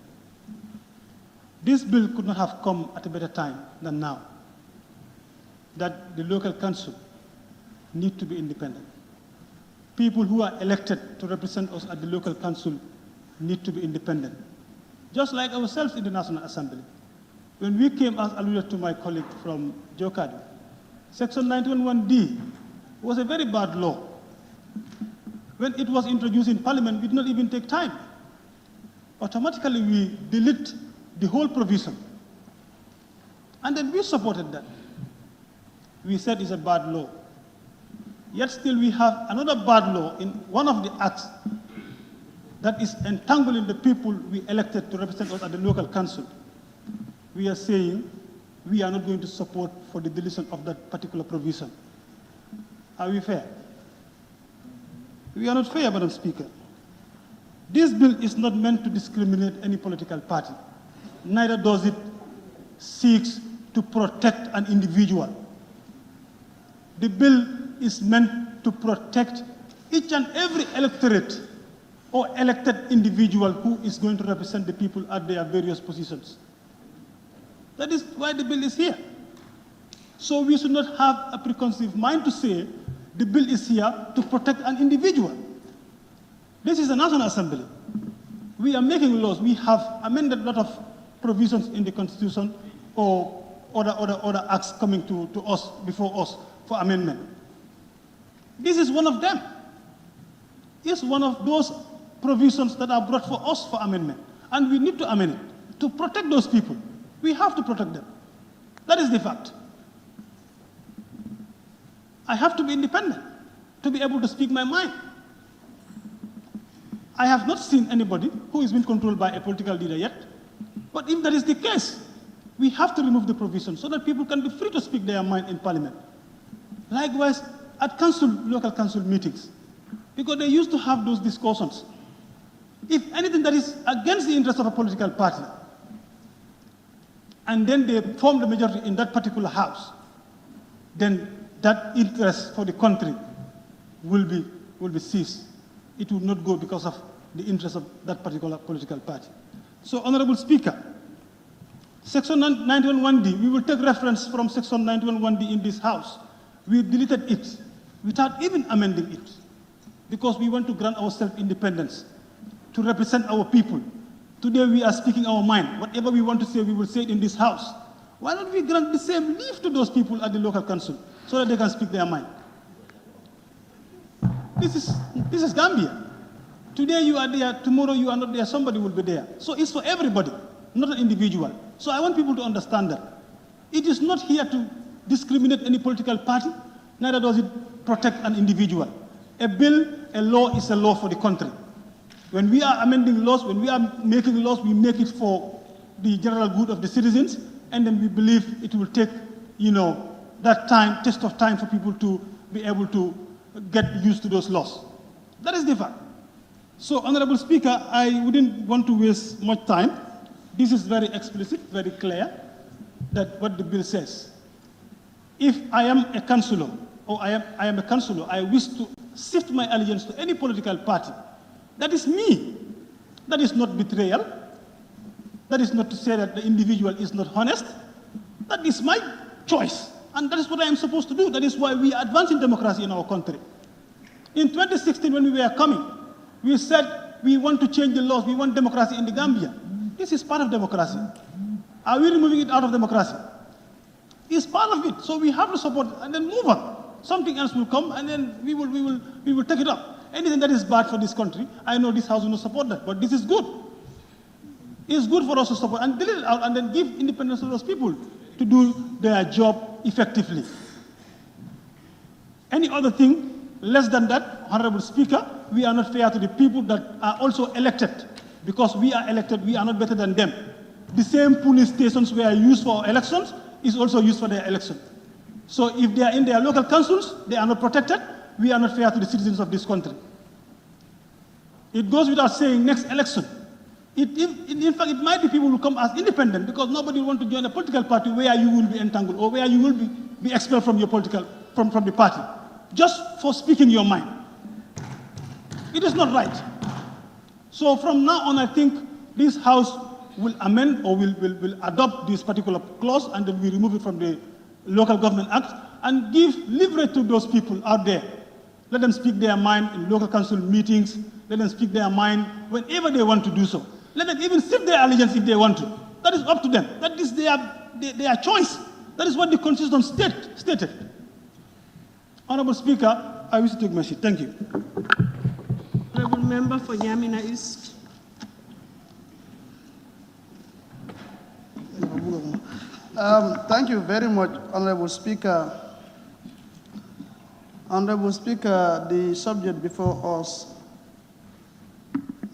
This bill could not have come at a better time than now, that the local council need to be independent. People who are elected to represent us at the local council need to be independent. Just like ourselves in the National Assembly. When we came, as alluded to my colleague from Jokadu, Section 91(1)(d) was a very bad law. When it was introduced in Parliament, we did not even take time. Automatically, we delete the whole provision. And then we supported that. We said it's a bad law. Yet still we have another bad law in one of the acts that is entangling the people we elected to represent us at the local council. We are saying we are not going to support for the deletion of that particular provision. Are we fair? We are not fair, Madam Speaker. This bill is not meant to discriminate any political party. Neither does it seek to protect an individual. The bill is meant to protect each and every electorate or elected individual who is going to represent the people at their various positions. That is why the bill is here. So we should not have a preconceived mind to say the bill is here to protect an individual. This is the National Assembly. We are making laws. We have amended a lot of provisions in the Constitution or other acts coming to us, before us, for amendment. This is one of them. It's one of those provisions that are brought for us for amendment. And we need to amend it to protect those people. We have to protect them. That is the fact. I have to be independent to be able to speak my mind. I have not seen anybody who is being controlled by a political leader yet. But if that is the case, we have to remove the provision so that people can be free to speak their mind in Parliament. Likewise, at local council meetings, because they used to have those discussions. If anything that is against the interest of a political party, and then they form the majority in that particular house, then that interest for the country will be ceased. It will not go because of the interest of that particular political party. So, Honorable Speaker, Section 91(1)(d), we will take reference from Section 91(1)(d) in this House. We deleted it without even amending it because we want to grant ourselves independence to represent our people. Today we are speaking our mind. Whatever we want to say, we will say it in this House. Why don't we grant the same leave to those people at the local council so that they can speak their mind? This is Gambia. Today you are there, tomorrow you are not there, somebody will be there. So it's for everybody, not an individual. So I want people to understand that. It is not here to discriminate any political party, neither does it protect an individual. A bill, a law is a law for the country. When we are amending laws, when we are making laws, we make it for the general good of the citizens, and then we believe it will take, that time, test of time for people to be able to get used to those laws. That is the fact. So, Honorable Speaker, I wouldn't want to waste much time. This is very explicit, very clear, that what the bill says. If I am a councillor, or I am a councillor, I wish to shift my allegiance to any political party, that is me. That is not betrayal. That is not to say that the individual is not honest. That is my choice. And that is what I am supposed to do. That is why we are advancing democracy in our country. In 2016, when we were coming, we said we want to change the laws. We want democracy in the Gambia. This is part of democracy. Are we removing it out of democracy? It's part of it. So we have to support and then move on. Something else will come, and then we will take it up. Anything that is bad for this country, I know this House will not support that, but this is good. It's good for us to support and delete it out and then give independence to those people to do their job effectively. Any other thing less than that, Honorable Speaker, we are not fair to the people that are also elected. Because we are elected, we are not better than them. The same police stations were used for elections is also used for their election. So if they are in their local councils, they are not protected, we are not fair to the citizens of this country. It goes without saying, next election, in fact, it might be people who come as independent because nobody will want to join a political party where you will be entangled or where you will be expelled from your from the party, just for speaking your mind. It is not right. So from now on, I think this House will amend or will adopt this particular clause, and then we remove it from the Local Government Act and give leverage to those people out there. Let them speak their mind in local council meetings. Let them speak their mind whenever they want to do so. Let them even shift their allegiance if they want to. That is up to them. That is their choice. That is what the Constitution stated. Honorable Speaker, I wish to take my seat. Thank you. Honorable Member for Yamina East. Thank you very much, Honorable Speaker. Honorable Speaker, the subject before us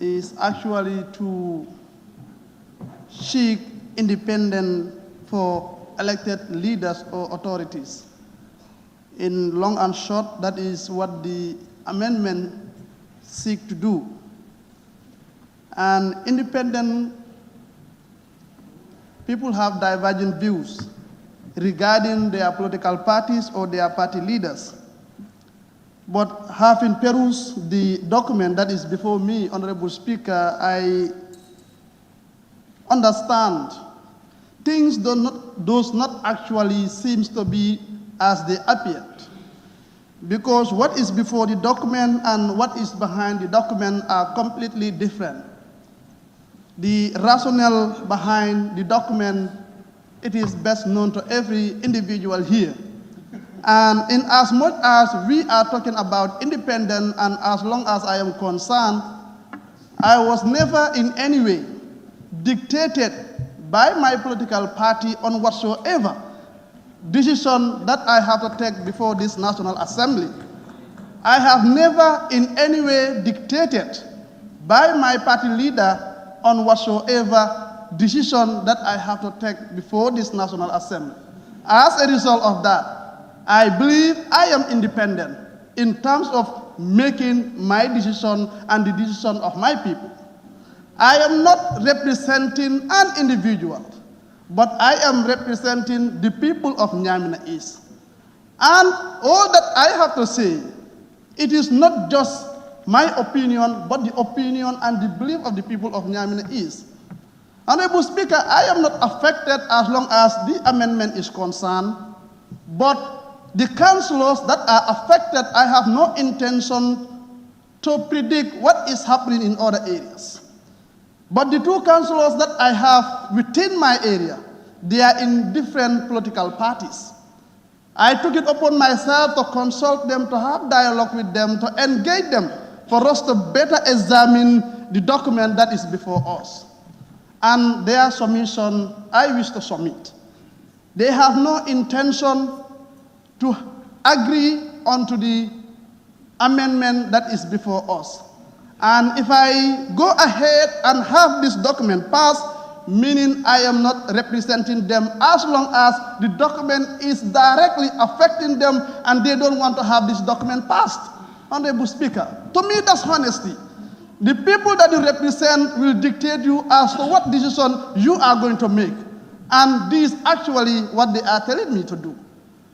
is actually to seek independence for elected leaders or authorities. In long and short, that is what the amendment seeks to do. And independent people have divergent views regarding their political parties or their party leaders. But having perused the document that is before me, Honorable Speaker, I understand things does not actually seem to be as they appeared. Because what is before the document and what is behind the document are completely different. The rationale behind the document, it is best known to every individual here. And in as much as we are talking about independence, and as long as I am concerned, I was never in any way dictated by my political party on whatsoever decision that I have to take before this National Assembly. I have never in any way dictated by my party leader on whatsoever decision that I have to take before this National Assembly. As a result of that, I believe I am independent in terms of making my decision and the decision of my people. I am not representing an individual, but I am representing the people of Nyamina East. And all that I have to say, it is not just my opinion, but the opinion and the belief of the people of Nyamina East. Honorable Speaker, I am not affected as long as the amendment is concerned, but the councillors that are affected, I have no intention to predict what is happening in other areas. But the two councillors that I have within my area, they are in different political parties. I took it upon myself to consult them, to have dialogue with them, to engage them, for us to better examine the document that is before us. And their submission, I wish to submit. They have no intention to agree onto the amendment that is before us. And if I go ahead and have this document passed, meaning I am not representing them as long as the document is directly affecting them and they don't want to have this document passed. Honorable Speaker, to me that's honesty. The people that you represent will dictate you as to what decision you are going to make. And this is actually what they are telling me to do.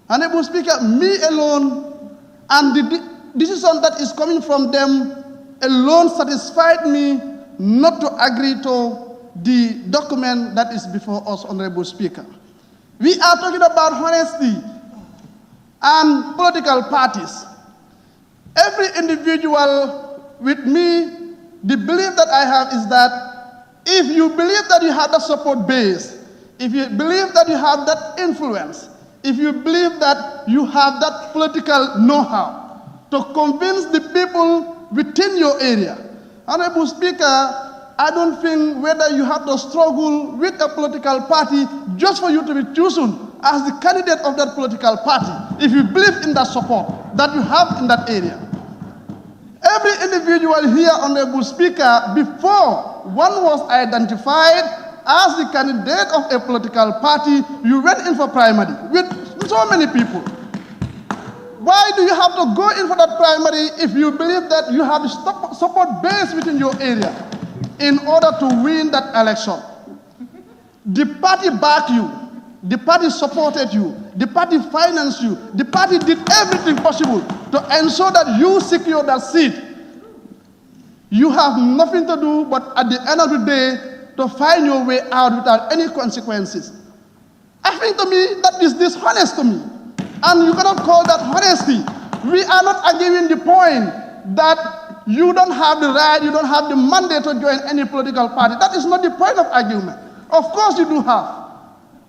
Honorable Speaker, me alone and the decision that is coming from them alone satisfied me not to agree to the document that is before us, Honorable Speaker. We are talking about honesty and political parties. Every individual with me, the belief that I have is that if you believe that you have that support base, if you believe that you have that influence, if you believe that you have that political know-how to convince the people within your area, Honorable Speaker, I don't think whether you have to struggle with a political party just for you to be chosen as the candidate of that political party, if you believe in that support that you have in that area. Every individual here, Honorable Speaker, before one was identified as the candidate of a political party, you went in for primary with so many people. Why do you have to go in for that primary if you believe that you have a support base within your area in order to win that election? The party backed you, the party supported you, the party financed you, the party did everything possible to ensure that you secure that seat. You have nothing to do but at the end of the day to find your way out without any consequences. I think to me that is dishonest to me. And you cannot call that honesty. We are not arguing the point that you don't have the right, you don't have the mandate to join any political party. That is not the point of argument. Of course you do have.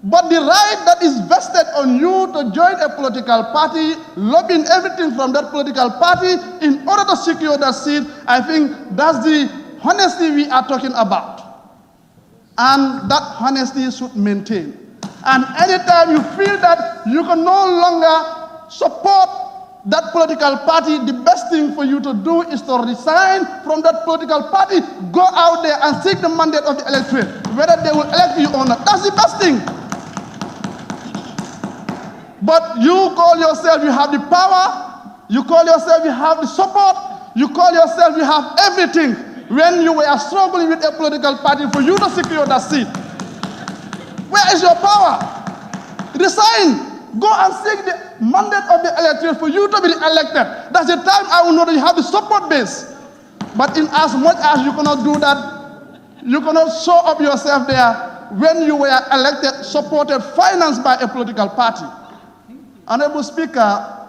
But the right that is vested on you to join a political party, lobbying everything from that political party in order to secure that seat, I think that's the honesty we are talking about. And that honesty should maintain. And anytime you feel that you can no longer support that political party, the best thing for you to do is to resign from that political party, go out there and seek the mandate of the electorate, whether they will elect you or not. That's the best thing. But you call yourself you have the power, you call yourself you have the support, you call yourself you have everything, when you were struggling with a political party for you to secure that seat. Where is your power? Resign. Go and seek the mandate of the electorate for you to be elected. That's the time I will know that you have the support base. But in as much as you cannot do that, you cannot show up yourself there when you were elected, supported, financed by a political party. Honorable Speaker,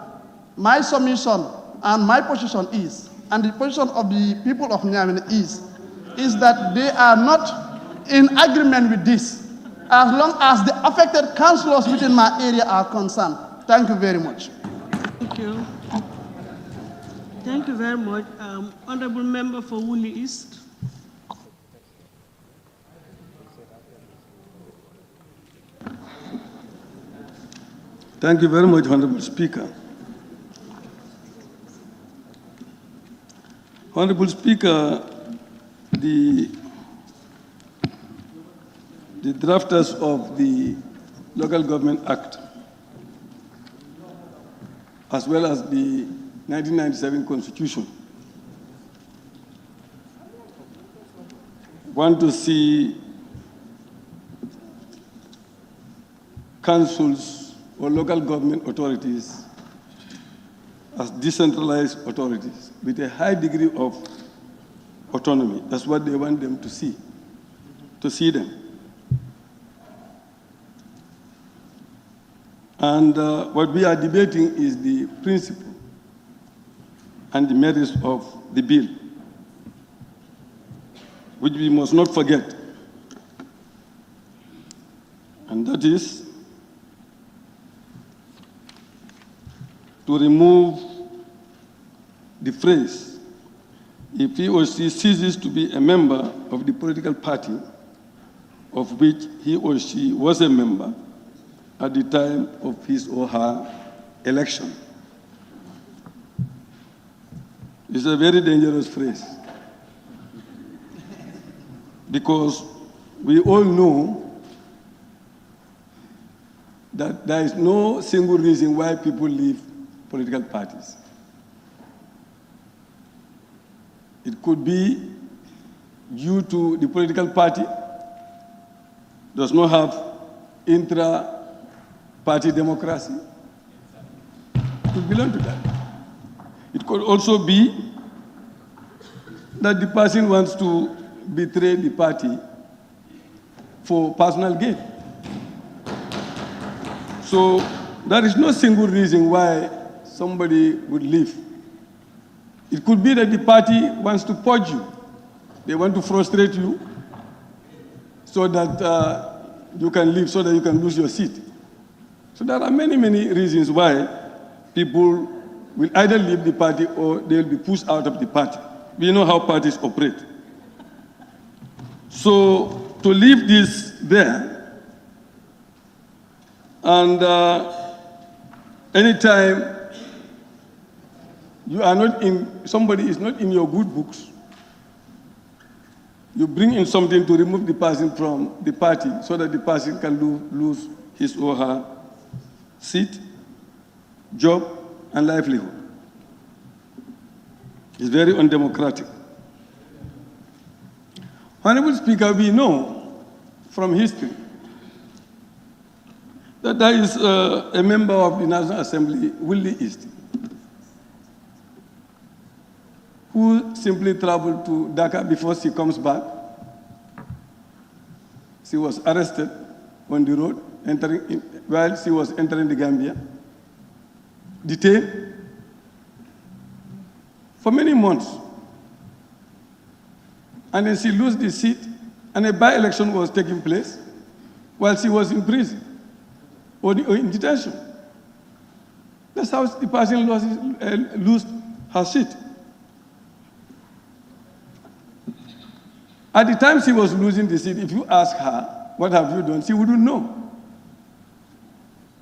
my submission and my position is, and the position of the people of Niamey is that they are not in agreement with this, as long as the affected councillors within my area are concerned. Thank you very much. Thank you. Thank you very much. Honorable Member for Woolly East. Thank you very much, Honorable Speaker. Honorable Speaker, the drafters of the Local Government Act, as well as the 1997 Constitution, want to see councils or local government authorities as decentralized authorities with a high degree of autonomy. That's what they want them to see them. And what we are debating is the principle and the merits of the bill, which we must not forget. And that is to remove the phrase, if he or she ceases to be a member of the political party of which he or she was a member at the time of his or her election. It's a very dangerous phrase because we all know that there is no single reason why people leave political parties. It could be due to the political party does not have intra-party democracy. It could belong to that. It could also be that the person wants to betray the party for personal gain. So there is no single reason why somebody would leave. It could be that the party wants to purge you. They want to frustrate you so that you can leave, so that you can lose your seat. So there are many, many reasons why people will either leave the party or they'll be pushed out of the party. We know how parties operate. So to leave this there, and anytime you are not in, somebody is not in your good books, you bring in something to remove the person from the party so that the person can lose his or her seat, job, and livelihood. It's very undemocratic. Honorable Speaker, we know from history that there is a member of the National Assembly, Willie East, who simply traveled to Dhaka before she comes back. She was arrested on the road while she was entering the Gambia, detained for many months. And then she lost the seat, and a by-election was taking place while she was in prison or in detention. That's how the person lost her seat. At the time she was losing the seat, if you ask her, what have you done, she wouldn't know.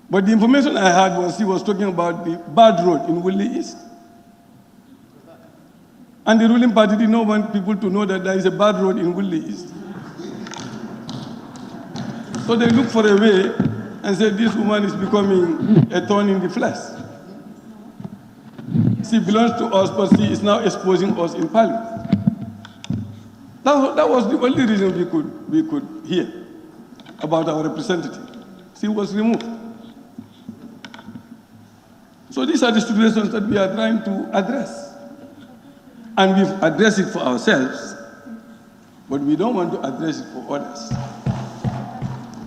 But the information I had was she was talking about the bad road in Willie East. And the ruling party did not want people to know that there is a bad road in Willie East. So they looked for a way and said, this woman is becoming a thorn in the flesh. She belongs to us, but she is now exposing us in parliament. That was the only reason we could hear about our representative. She was removed. So these are the situations that we are trying to address. And we've addressed it for ourselves, but we don't want to address it for others.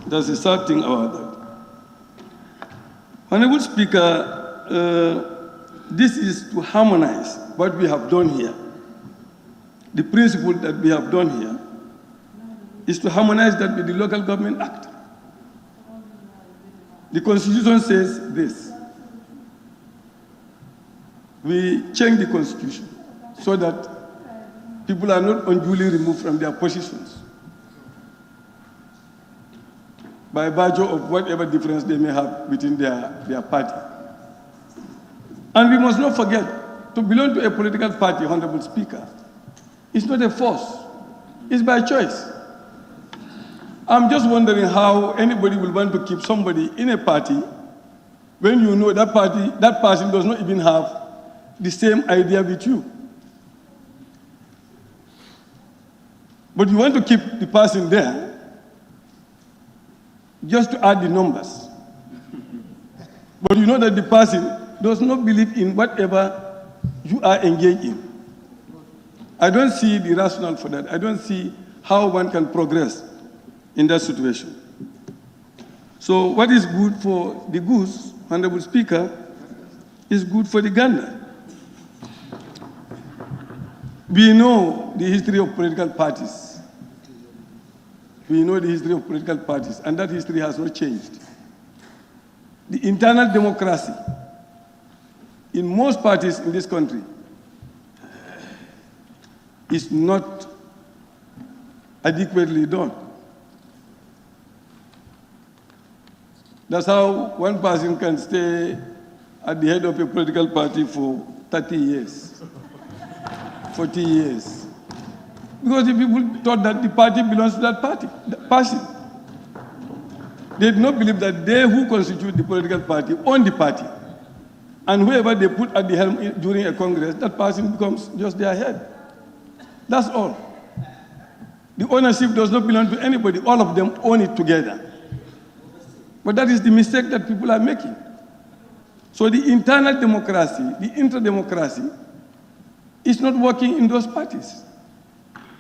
That's the sad thing about that. Honorable Speaker, this is to harmonize what we have done here. The principle that we have done here is to harmonize that with the Local Government Act. The Constitution says this. We change the Constitution so that people are not unduly removed from their positions by virtue of whatever difference they may have within their party. And we must not forget, to belong to a political party, Honorable Speaker, is not a force, it's by choice. I'm just wondering how anybody will want to keep somebody in a party when you know that person does not even have the same idea with you. But you want to keep the person there just to add the numbers. But you know that the person does not believe in whatever you are engaged in. I don't see the rationale for that. I don't see how one can progress in that situation. So what is good for the goose, Honorable Speaker, is good for the gander. We know the history of political parties. We know the history of political parties, and that history has not changed. The internal democracy in most parties in this country is not adequately done. That's how one person can stay at the head of a political party for 30 years, 40 years. Because the people thought that the party belongs to that party, that person. They did not believe that they who constitute the political party own the party. And whoever they put at the helm during a congress, that person becomes just their head. That's all. The ownership does not belong to anybody. All of them own it together. But that is the mistake that people are making. So the internal democracy, the inter-democracy, is not working in those parties.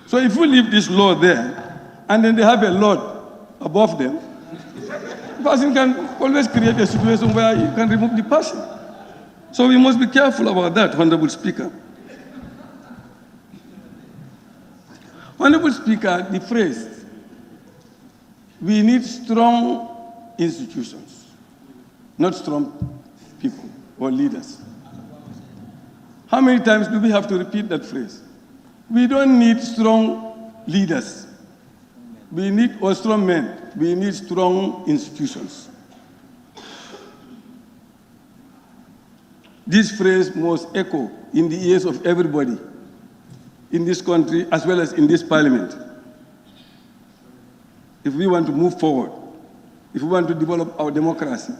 So if we leave this law there, and then they have a lord above them, the person can always create a situation where you can remove the person. So we must be careful about that, Honorable Speaker. Honorable Speaker, the phrase, we need strong institutions, not strong people or leaders. How many times do we have to repeat that phrase? We don't need strong leaders. We need, or strong men. We need strong institutions. This phrase must echo in the ears of everybody in this country as well as in this parliament. If we want to move forward, if we want to develop our democracy,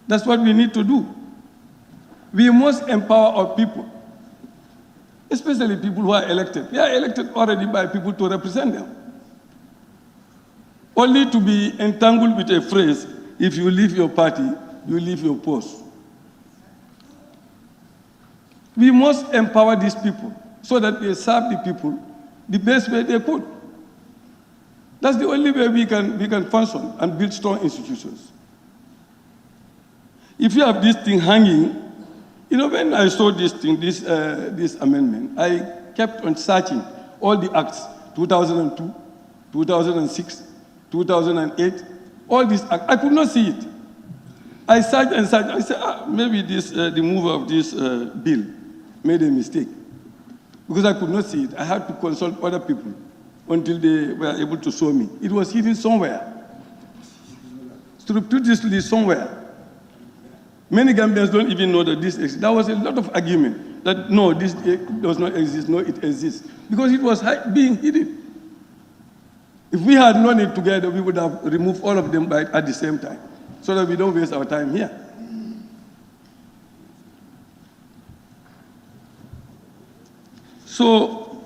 that's what we need to do. We must empower our people, especially people who are elected. They are elected already by people to represent them. Only to be entangled with a phrase, if you leave your party, you leave your post. We must empower these people so that they serve the people the best way they could. That's the only way we can function and build strong institutions. If you have this thing hanging, you know, when I saw this thing, this amendment, I kept on searching all the acts, 2002, 2006, 2008, all these acts. I could not see it. I searched and searched. I said, maybe the mover of this bill made a mistake. Because I could not see it. I had to consult other people until they were able to show me. It was hidden somewhere. Surreptitiously somewhere. Many Gambians don't even know that this exists. There was a lot of argument that no, this does not exist, no, it exists. Because it was being hidden. If we had known it together, we would have removed all of them at the same time, so that we don't waste our time here. So,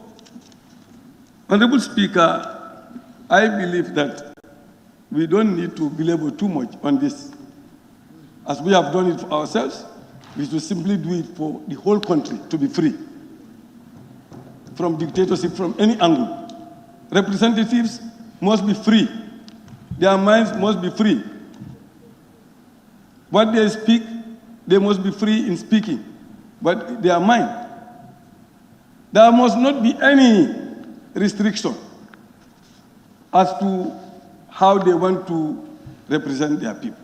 Honorable Speaker, I believe that we don't need to belabor too much on this. As we have done it for ourselves, we should simply do it for the whole country to be free from dictatorship from any angle. Representatives must be free. Their minds must be free. What they speak, they must be free in speaking, but their mind. There must not be any restriction as to how they want to represent their people.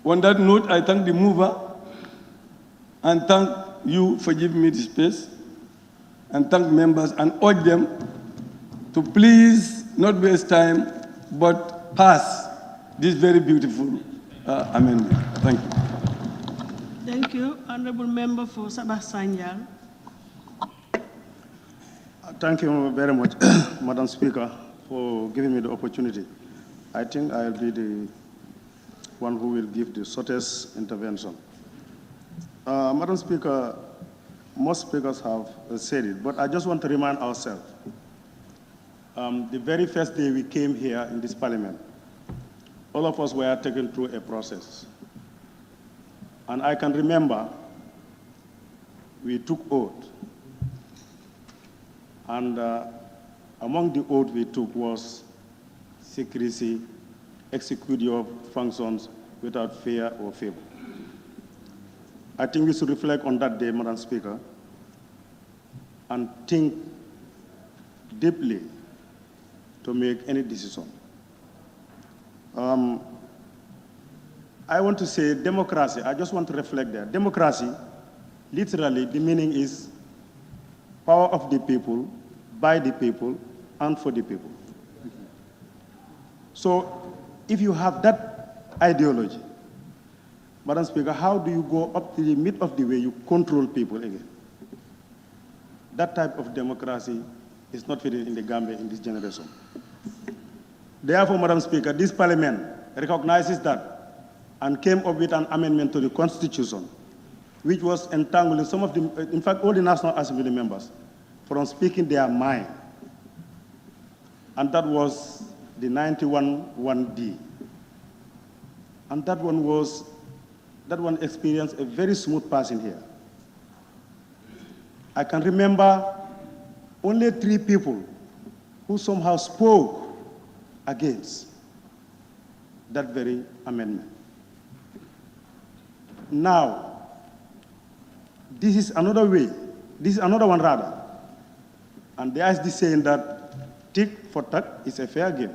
On that note, I thank the mover and thank you for giving me the space, and thank members and urge them to please not waste time, but pass this very beautiful amendment. Thank you. Thank you. Honorable Member for Sabah Sanyal. Thank you very much, Madam Speaker, for giving me the opportunity. I think I'll be the one who will give the shortest intervention. Madam Speaker, most speakers have said it, but I just want to remind ourselves. The very first day we came here in this parliament, all of us were taken through a process. And I can remember we took oath. And among the oath we took was secrecy, execute your functions without fear or favor. I think we should reflect on that day, Madam Speaker, and think deeply to make any decision. I want to say democracy, I just want to reflect there. Democracy, literally, the meaning is power of the people, by the people, and for the people. So if you have that ideology, Madam Speaker, how do you go up to the mid of the way you control people again? That type of democracy is not fitting in the Gambia in this generation. Therefore, Madam Speaker, this parliament recognizes that and came up with an amendment to the Constitution, which was entangling some of the, in fact, all the National Assembly members from speaking their mind. And that was the 91(1)D. And that one experienced a very smooth passing here. I can remember only 3 people who somehow spoke against that very amendment. Now, this is another way, this is another one rather. And there is this saying that tick for tack is a fair game.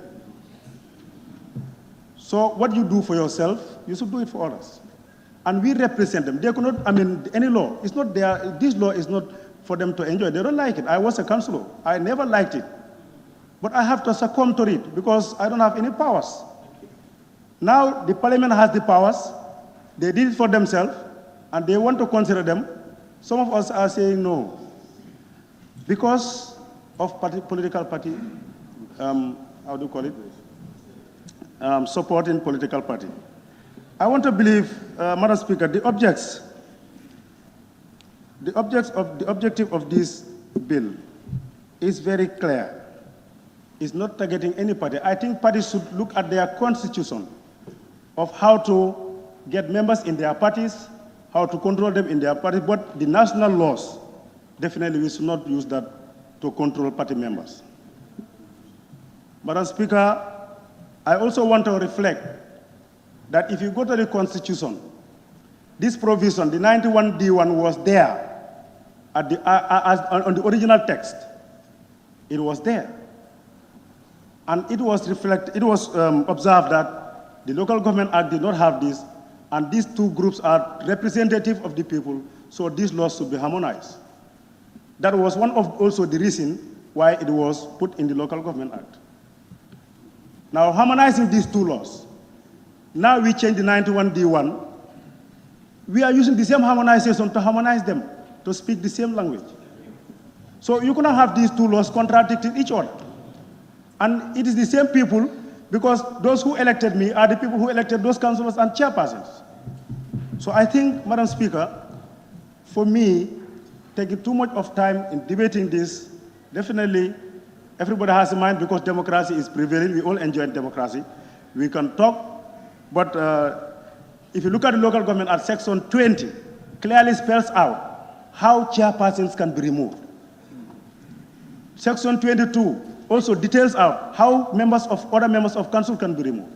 So what you do for yourself, you should do it for others. And we represent them. They could not, any law, it's not there, this law is not for them to enjoy. They don't like it. I was a councillor. I never liked it. But I have to succumb to it because I don't have any powers. Now the parliament has the powers. They did it for themselves, and they want to consider them. Some of us are saying no. Because of political party, how do you call it? Supporting political party. I want to believe, Madam Speaker, the objective of this bill is very clear. It's not targeting any party. I think parties should look at their constitution of how to get members in their parties, how to control them in their parties, but the national laws, definitely we should not use that to control party members. Madam Speaker, I also want to reflect that if you go to the Constitution, this provision, the 91(D)(1) was there at on the original text. It was there. And it was observed that the Local Government Act did not have this, and these two groups are representative of the people, so these laws should be harmonized. That was one of also the reason why it was put in the Local Government Act. Now, harmonizing these two laws, now we change the 91(D)(1). We are using the same harmonization to harmonize them, to speak the same language. So you cannot have these two laws contradicting each other. And it is the same people, because those who elected me are the people who elected those councillors and chairpersons. So I think, Madam Speaker, for me, taking too much of time in debating this, definitely everybody has a mind because democracy is prevailing. We all enjoy democracy. We can talk, but if you look at the Local Government Act, Section 20 clearly spells out how chairpersons can be removed. Section 22 also details out how other members of council can be removed.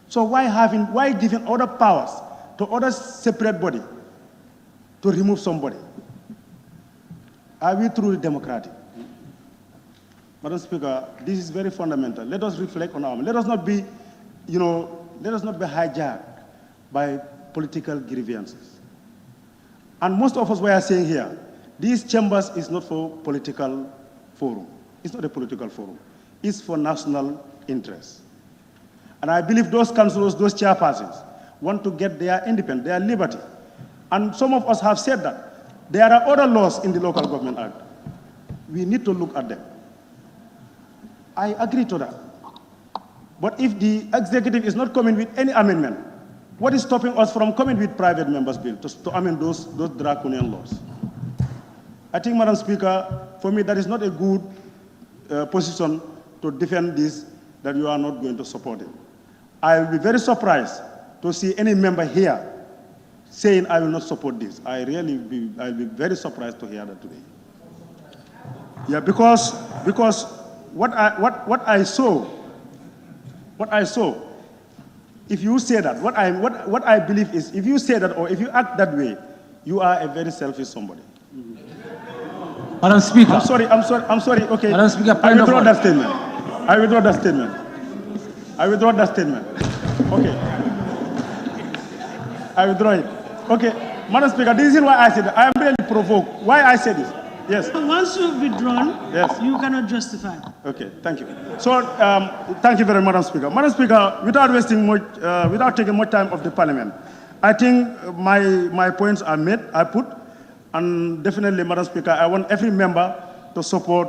So why giving other powers to other separate body to remove somebody? Are we truly democratic? Madam Speaker, this is very fundamental. Let us reflect on our, let us not be hijacked by political grievances. And most of us were saying here, these chambers is not for political forum. It's not a political forum. It's for national interest. And I believe those councillors, those chairpersons, want to get their independence, their liberty. And some of us have said that there are other laws in the Local Government Act. We need to look at them. I agree to that. But if the executive is not coming with any amendment, what is stopping us from coming with private members' bill to amend those draconian laws? I think, Madam Speaker, for me, that is not a good position to defend this, that you are not going to support it. I will be very surprised to see any member here saying, I will not support this. I'll be very surprised to hear that today. Yeah, because what I saw, if you say that, what I believe is, if you say that or if you act that way, you are a very selfish somebody. Madam Speaker. I'm sorry, okay. Madam Speaker, I withdraw that statement. I withdraw that statement. Okay. I withdraw it. Okay, Madam Speaker, this is why I said that. I am really provoked. Why I said this? Yes. Once you've withdrawn, yes, you cannot justify. Okay, thank you. So, thank you very much, Madam Speaker. Madam Speaker, without wasting much, without taking much time of the Parliament, I think my points are made, I put, and definitely, Madam Speaker, I want every member to support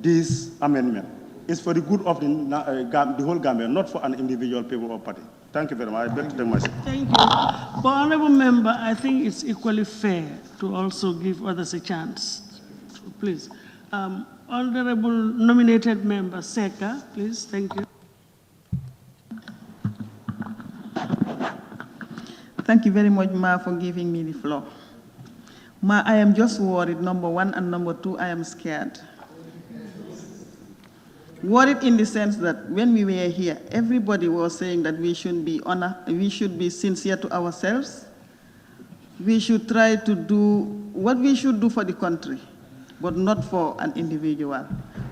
this amendment. It's for the good of the whole Gambia, not for an individual people or party. Thank you very much. I beg to take myself. Thank you. But Honorable Member, I think it's equally fair to also give others a chance. So please. Honorable nominated member, Seka, please. Thank you. Thank you very much, Ma, for giving me the floor. Ma, I am just worried, number one, and number two, I am scared. Worried in the sense that when we were here, everybody was saying that we should be we should be sincere to ourselves. We should try to do what we should do for the country, but not for an individual.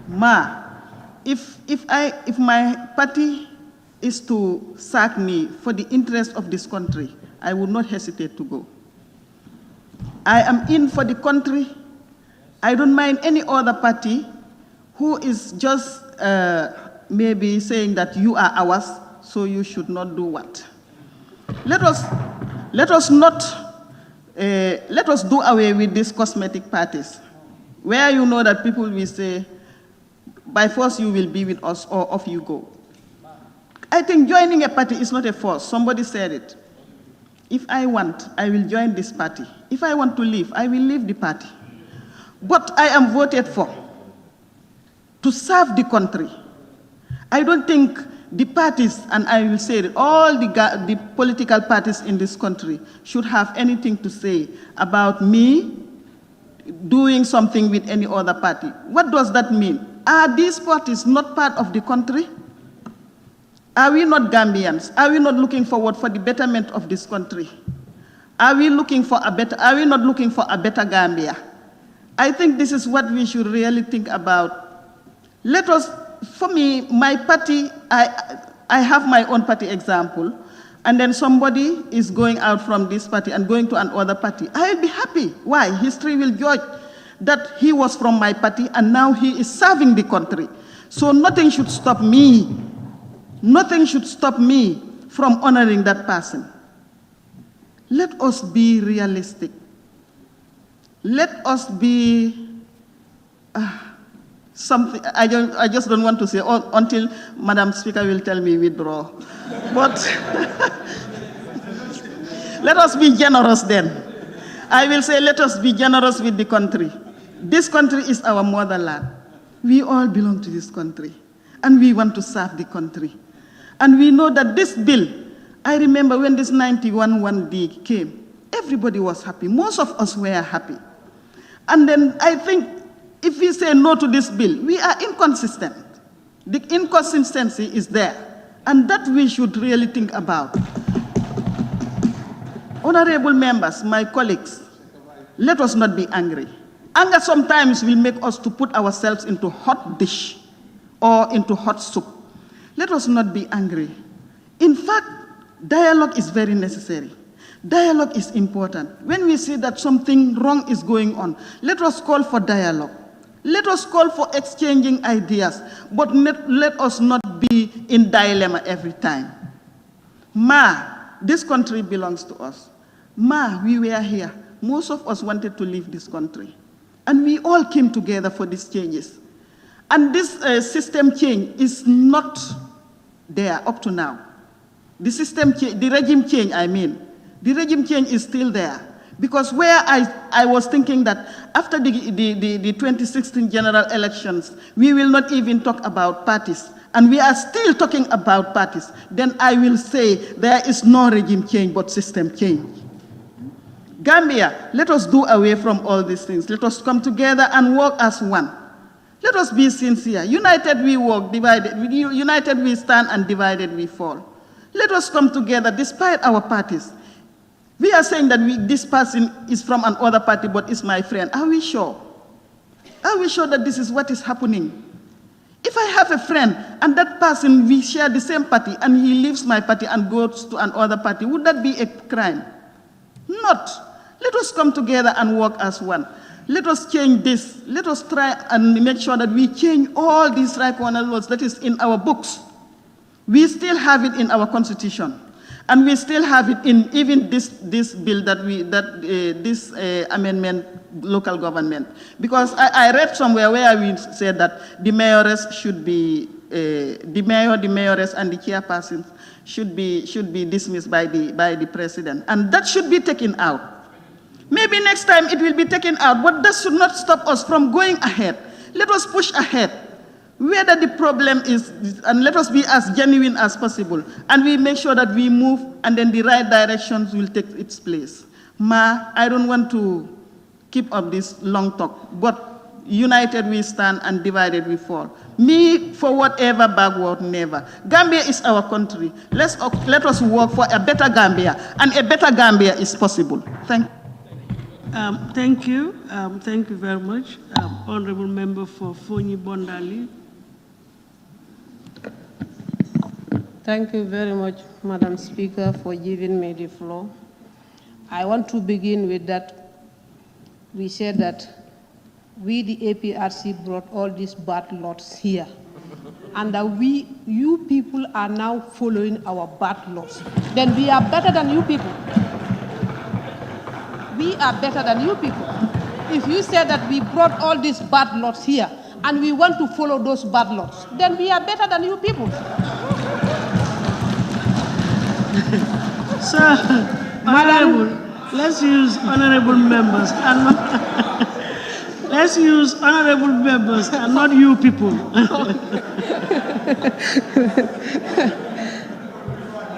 Ma, if my party is to sack me for the interest of this country, I would not hesitate to go. I am in for the country. I don't mind any other party who is just maybe saying that you are ours, so you should not do what. Let us do away with these cosmetic parties, where you know that people will say, by force you will be with us or off you go. I think joining a party is not a force. Somebody said it. If I want, I will join this party. If I want to leave, I will leave the party. But I am voted for to serve the country. I don't think the parties, and I will say that all the political parties in this country should have anything to say about me doing something with any other party. What does that mean? Are these parties not part of the country? Are we not Gambians? Are we not looking forward for the betterment of this country? Are we not looking for a better Gambia? I think this is what we should really think about. Let us, for me, my party, I have my own party example, and then somebody is going out from this party and going to another party. I will be happy. Why? History will judge that he was from my party and now he is serving the country. So nothing should stop me. Nothing should stop me from honoring that person. Let us be realistic. Let us be something. I just don't want to say until Madam Speaker will tell me withdraw. But let us be generous then. I will say let us be generous with the country. This country is our motherland. We all belong to this country, and we want to serve the country. And we know that this bill, I remember when this 91(1)D came, everybody was happy. Most of us were happy. And then I think if we say no to this bill, we are inconsistent. The inconsistency is there, and that we should really think about. Honorable members, my colleagues, let us not be angry. Anger sometimes will make us to put ourselves into hot dish or into hot soup. Let us not be angry. In fact, dialogue is very necessary. Dialogue is important. When we see that something wrong is going on, let us call for dialogue. Let us call for exchanging ideas, but let us not be in dilemma every time. Ma, this country belongs to us. Ma, we were here. Most of us wanted to leave this country. And we all came together for these changes. And this system change is not there up to now. The system change, the regime change, the regime change is still there. Because where I was thinking that after the 2016 general elections, we will not even talk about parties, and we are still talking about parties, then I will say there is no regime change but system change. Gambia, let us do away from all these things. Let us come together and work as one. Let us be sincere. United we walk, united we stand, and divided we fall. Let us come together despite our parties. We are saying that this person is from another party but is my friend. Are we sure? Are we sure that this is what is happening? If I have a friend and that person, we share the same party and he leaves my party and goes to another party, would that be a crime? Not. Let us come together and work as one. Let us change this. Let us try and make sure that we change all these tribunal laws that is in our books. We still have it in our constitution, and we still have it in even this bill this amendment, local government. Because I read somewhere where we said that the mayoress should be the mayor, the mayoress, and the chairperson should be dismissed by the president, and that should be taken out. Maybe next time it will be taken out, but that should not stop us from going ahead. Let us push ahead. Whether the problem is, and let us be as genuine as possible, and we make sure that we move, and then the right directions will take its place. I don't want to keep up this long talk, but united we stand and divided we fall. Me, for whatever, backward, never. Gambia is our country. Let us work for a better Gambia, and a better Gambia is possible. Thank you. Thank you. Thank you very much. Honorable Member for Fonyi Bondali. Thank you very much, Madam Speaker, for giving me the floor. I want to begin with that. We said that we, the APRC, brought all these bad laws here, and that you people are now following our bad laws. Then we are better than you people. We are better than you people. If you say that we brought all these bad laws here, and we want to follow those bad laws, then we are better than you people. Sir, Honorable, let's use honorable members and not, let's use honorable members and not you people.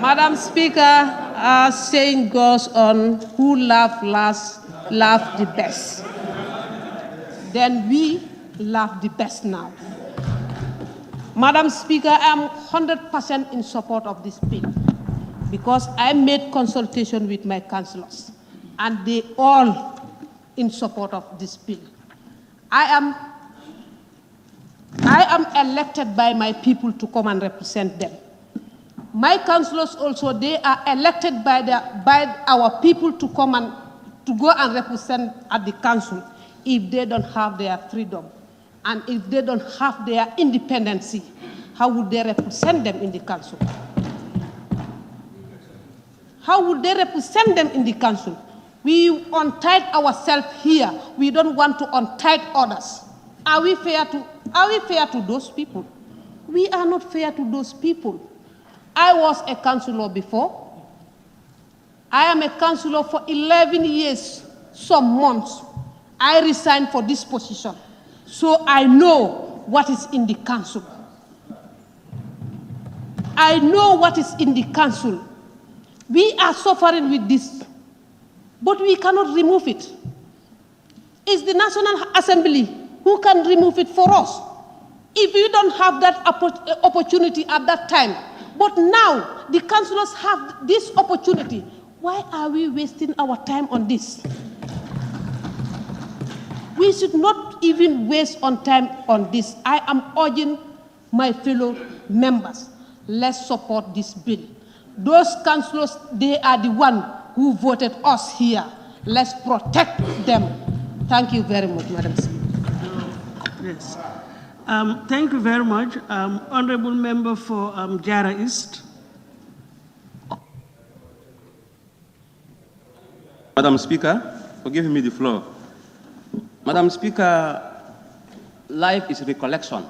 Madam Speaker, saying goes on, who laugh last, laugh the best. Then we laugh the best now. Madam Speaker, I am 100% in support of this bill, because I made consultation with my councillors, and they all in support of this bill. I am elected by my people to come and represent them. My councillors also, they are elected by our people to come and to go and represent at the council. If they don't have their freedom, and if they don't have their independency, how would they represent them in the council? How would they represent them in the council? We untied ourselves here. We don't want to untie others. Are we fair to those people? We are not fair to those people. I was a councillor before. I am a councillor for 11 years, some months. I resigned for this position. So I know what is in the council. I know what is in the council. We are suffering with this, but we cannot remove it. It's the National Assembly who can remove it for us. If we don't have that opportunity at that time, but now the councillors have this opportunity, why are we wasting our time on this? We should not even waste on time on this. I am urging my fellow members, let's support this bill. Those councillors, they are the ones who voted us here. Let's protect them. Thank you very much, Madam Speaker. Yes. Thank you very much. Honorable Member for Jara East. Madam Speaker, for giving me the floor. Madam Speaker, life is recollection.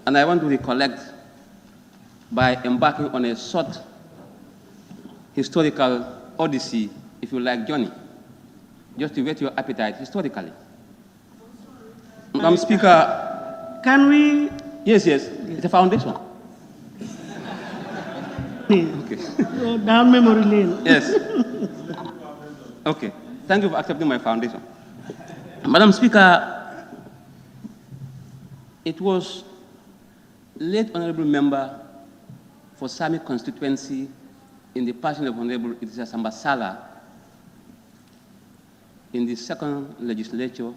And I want to recollect by embarking on a short historical odyssey, if you like, journey, just to whet your appetite historically. Madam Speaker. Can we? Yes, it's a foundation. Okay. Down memory lane. Yes. Okay. Thank you for accepting my foundation. Madam Speaker, it was late honorable member for Sami constituency in the person of Honorable Idrissa Samba Sala in the second legislature,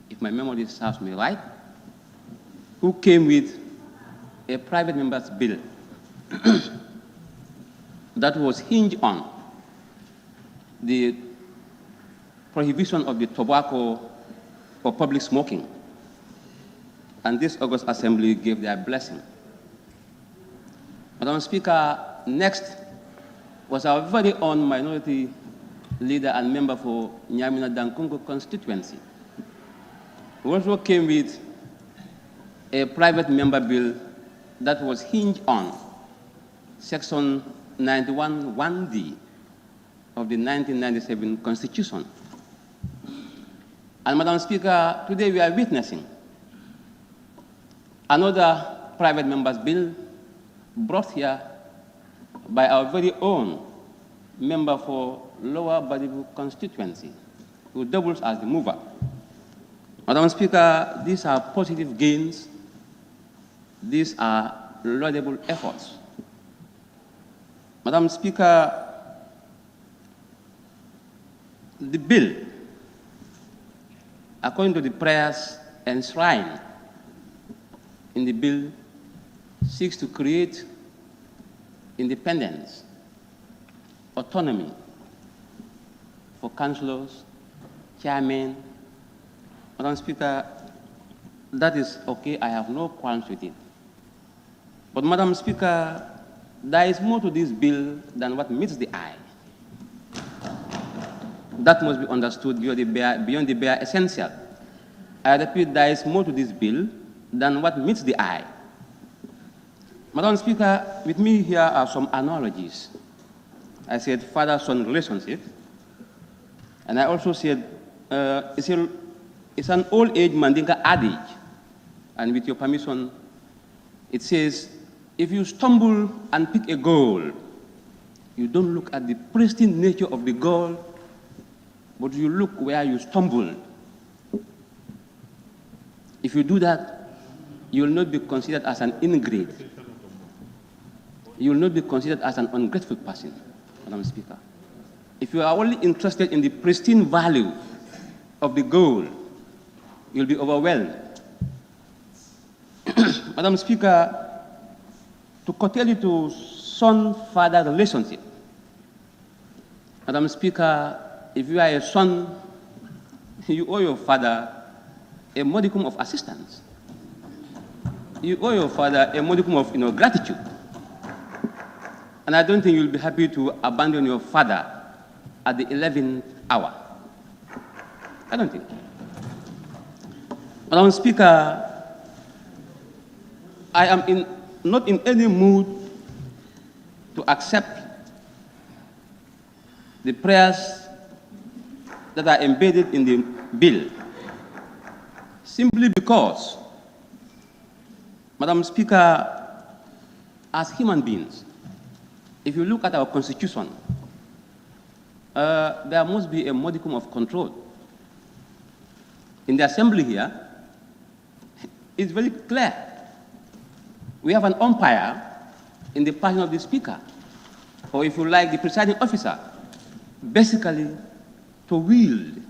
if my memory serves me right, who came with a private member's bill that was hinged on the prohibition of the tobacco or public smoking. And this August Assembly gave their blessing. Madam Speaker, next was our very own minority leader and member for Nyamina Dankungu constituency, who also came with a private member bill that was hinged on Section 91(1)(d) of the 1997 Constitution. And Madam Speaker, today we are witnessing another private member's bill brought here by our very own member for Lower Badibu constituency, who doubles as the mover. Madam Speaker, these are positive gains. These are laudable efforts. Madam Speaker, the bill, according to the prayers enshrined in the bill, seeks to create independence, autonomy for councillors, chairmen. Madam Speaker, that is okay, I have no qualms with it. But Madam Speaker, there is more to this bill than what meets the eye. That must be understood beyond the bare essential. I repeat, there is more to this bill than what meets the eye. Madam Speaker, with me here are some analogies. I said father-son relationship, and I also said it's an old age Mandinka adage, and with your permission, it says, if you stumble and pick a goal, you don't look at the pristine nature of the goal, but you look where you stumbled. If you do that, you will not be considered as an ingrate. You will not be considered as an ungrateful person, Madam Speaker. If you are only interested in the pristine value of the goal, you'll be overwhelmed. Madam Speaker, to curtail you to son-father relationship, Madam Speaker, if you are a son, you owe your father a modicum of assistance. You owe your father a modicum of gratitude. And I don't think you'll be happy to abandon your father at the 11th hour. I don't think. Madam Speaker, I am not in any mood to accept the prayers that are embedded in the bill, simply because, Madam Speaker, as human beings, if you look at our Constitution, there must be a modicum of control. In the Assembly here, it's very clear. We have an umpire in the person of the Speaker, or if you like, the presiding officer, basically to wield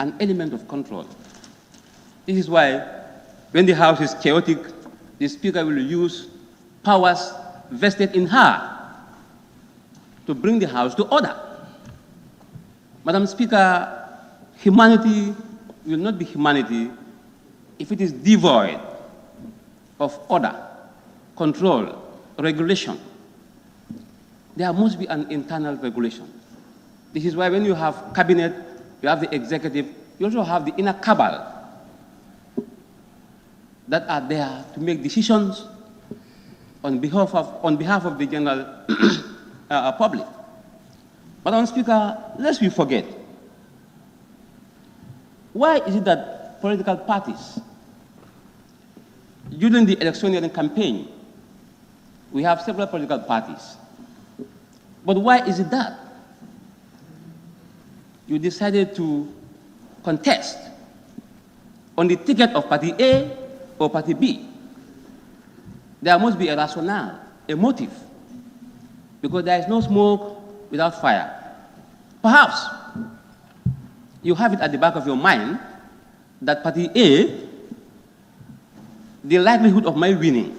an element of control. This is why when the House is chaotic, the Speaker will use powers vested in her to bring the House to order. Madam Speaker, humanity will not be humanity if it is devoid of order, control, regulation. There must be an internal regulation. This is why when you have cabinet, you have the executive, you also have the inner cabal that are there to make decisions on behalf of the general public. Madam Speaker, lest we forget, why is it that political parties, during the electioneering campaign, we have several political parties, but why is it that you decided to contest on the ticket of Party A or Party B? There must be a rationale, a motive, because there is no smoke without fire. Perhaps you have it at the back of your mind that Party A, the likelihood of my winning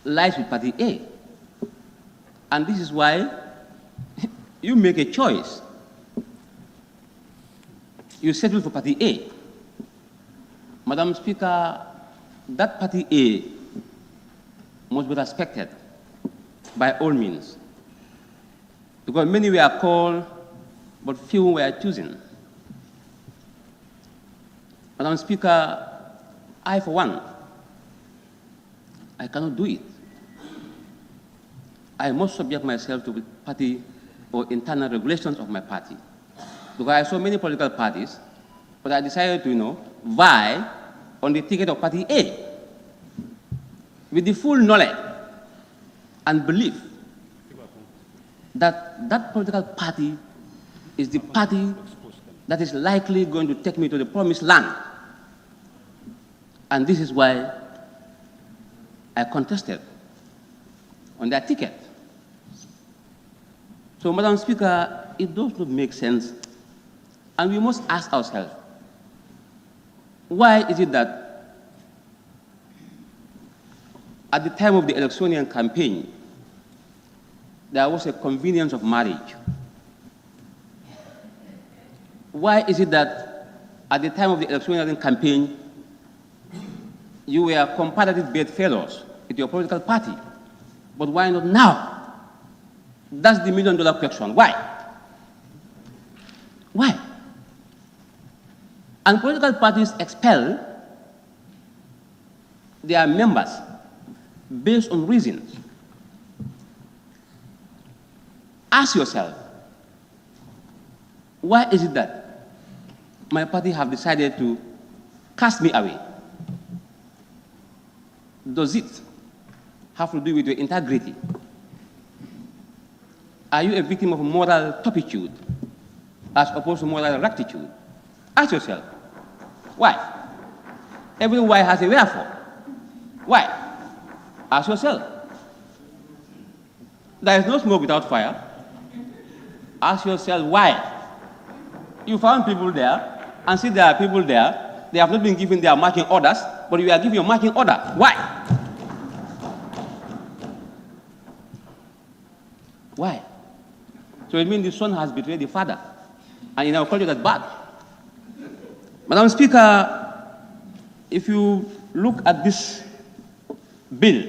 lies with Party A. And this is why you make a choice you settle for Party A. Madam Speaker, that Party A must be respected by all means. Because many were called, but few were chosen. Madam Speaker, I, for one, I cannot do it. I must subject myself to the party or internal regulations of my party. Because I saw many political parties, but I decided to, vie on the ticket of Party A with the full knowledge and belief that that political party is the party that is likely going to take me to the promised land. And this is why I contested on their ticket. So, Madam Speaker, it does not make sense, and we must ask ourselves, why is it that at the time of the electioneering campaign, there was a convenience of marriage? Why is it that at the time of the electioneering campaign, you were comparative bedfellows with your political party? But why not now? That's the million-dollar question. Why? Why? And political parties expel their members based on reasons. Ask yourself, why is it that my party have decided to cast me away? Does it have to do with your integrity? Are you a victim of moral turpitude as opposed to moral rectitude? Ask yourself, why? Every why has a wherefore. Why? Ask yourself. There is no smoke without fire. Ask yourself why. You found people there, and see there are people there, they have not been given their marching orders, but you are giving your marching order. Why? Why? So it means the son has betrayed the father. And in our culture, that's bad. Madam Speaker, if you look at this bill,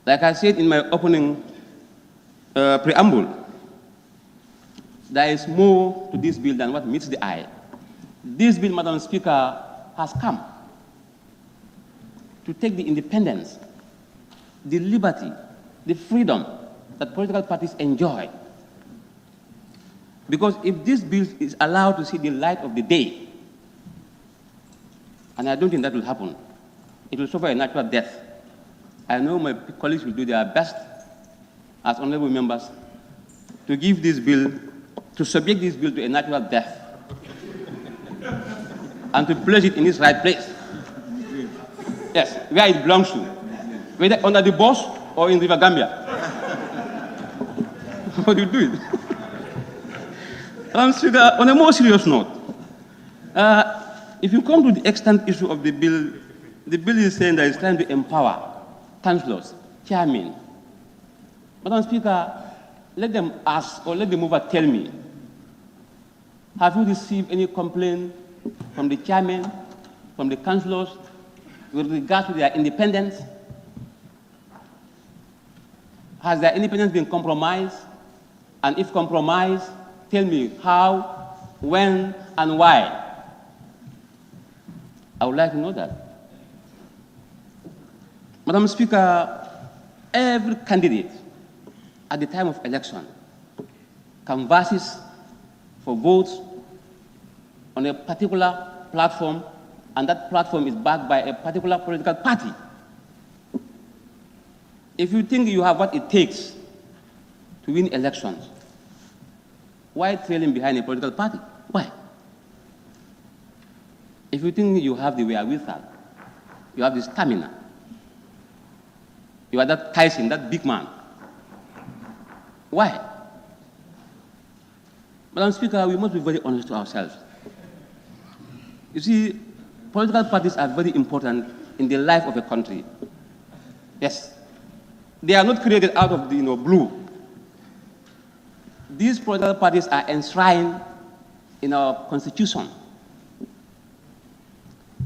like I said in my opening preamble, there is more to this bill than what meets the eye. This bill, Madam Speaker, has come to take the independence, the liberty, the freedom that political parties enjoy. Because if this bill is allowed to see the light of the day, and I don't think that will happen, it will suffer a natural death. I know my colleagues will do their best as honorable members to give this bill, to subject this bill to a natural death and to place it in its right place. Yes, where it belongs to, whether under the boss or in River Gambia. How do you do it? On a more serious note, if you come to the extant issue of the bill is saying that it's trying to empower councillors, chairmen. Madam Speaker, let them ask or let the mover tell me, have you received any complaint from the chairmen, from the councillors, with regard to their independence? Has their independence been compromised? And if compromised, tell me how, when, and why. I would like to know that. Madam Speaker, every candidate at the time of election canvasses for votes on a particular platform, and that platform is backed by a particular political party. If you think you have what it takes to win elections, why trailing behind a political party? Why? If you think you have the wherewithal, you have the stamina, you are that Tyson, that big man, why? Madam Speaker, we must be very honest to ourselves. You see, political parties are very important in the life of a country. Yes. They are not created out of the blue. These political parties are enshrined in our constitution.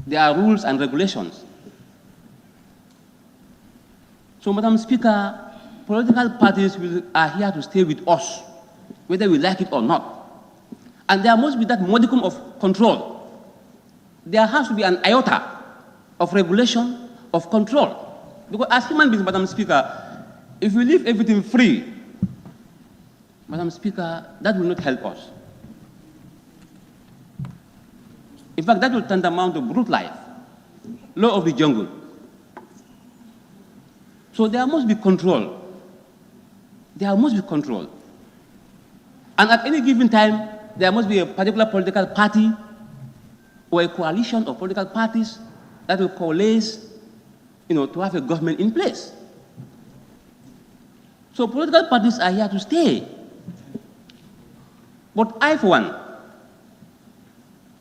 There are rules and regulations. So, Madam Speaker, political parties are here to stay with us, whether we like it or not. And there must be that modicum of control. There has to be an iota of regulation, of control. Because as human beings, Madam Speaker, if we leave everything free, Madam Speaker, that will not help us. In fact, that will tantamount to brute life, law of the jungle. So there must be control. There must be control. And at any given time, there must be a particular political party or a coalition of political parties that will coalesce, to have a government in place. So political parties are here to stay. But I, for one,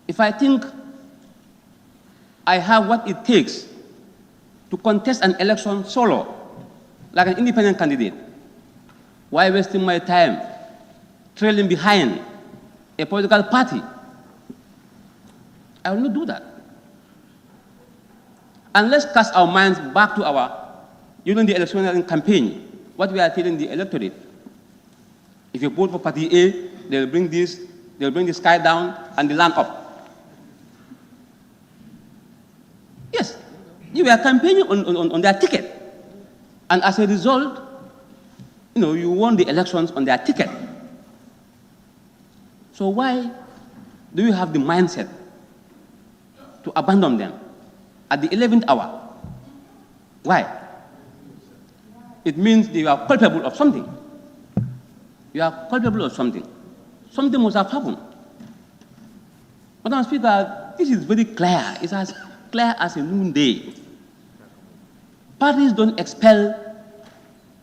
if I think I have what it takes to contest an election solo, like an independent candidate, why wasting my time trailing behind a political party? I will not do that. And let's cast our minds back to during the election campaign, what we are telling the electorate. If you vote for party A, they'll bring the sky down and the land up. Yes, you were campaigning on their ticket. And as a result, you won the elections on their ticket. So why do you have the mindset to abandon them at the 11th hour? Why? It means that you are culpable of something. You are culpable of something. Something must have happened. Madam Speaker, this is very clear. It's as clear as a noonday. Parties don't expel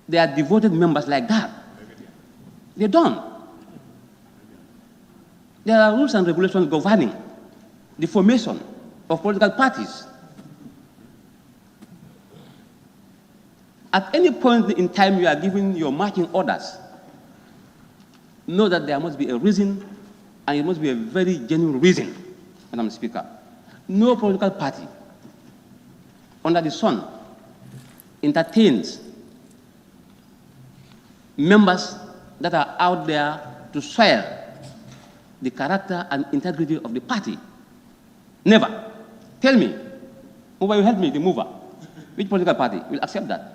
their devoted members like that. They don't. There are rules and regulations governing the formation of political parties. At any point in time you are giving your marching orders, know that there must be a reason, and it must be a very genuine reason, Madam Speaker. No political party under the sun entertains members that are out there to soil the character and integrity of the party. Never. Tell me, who will help me, the mover? Which political party will accept that?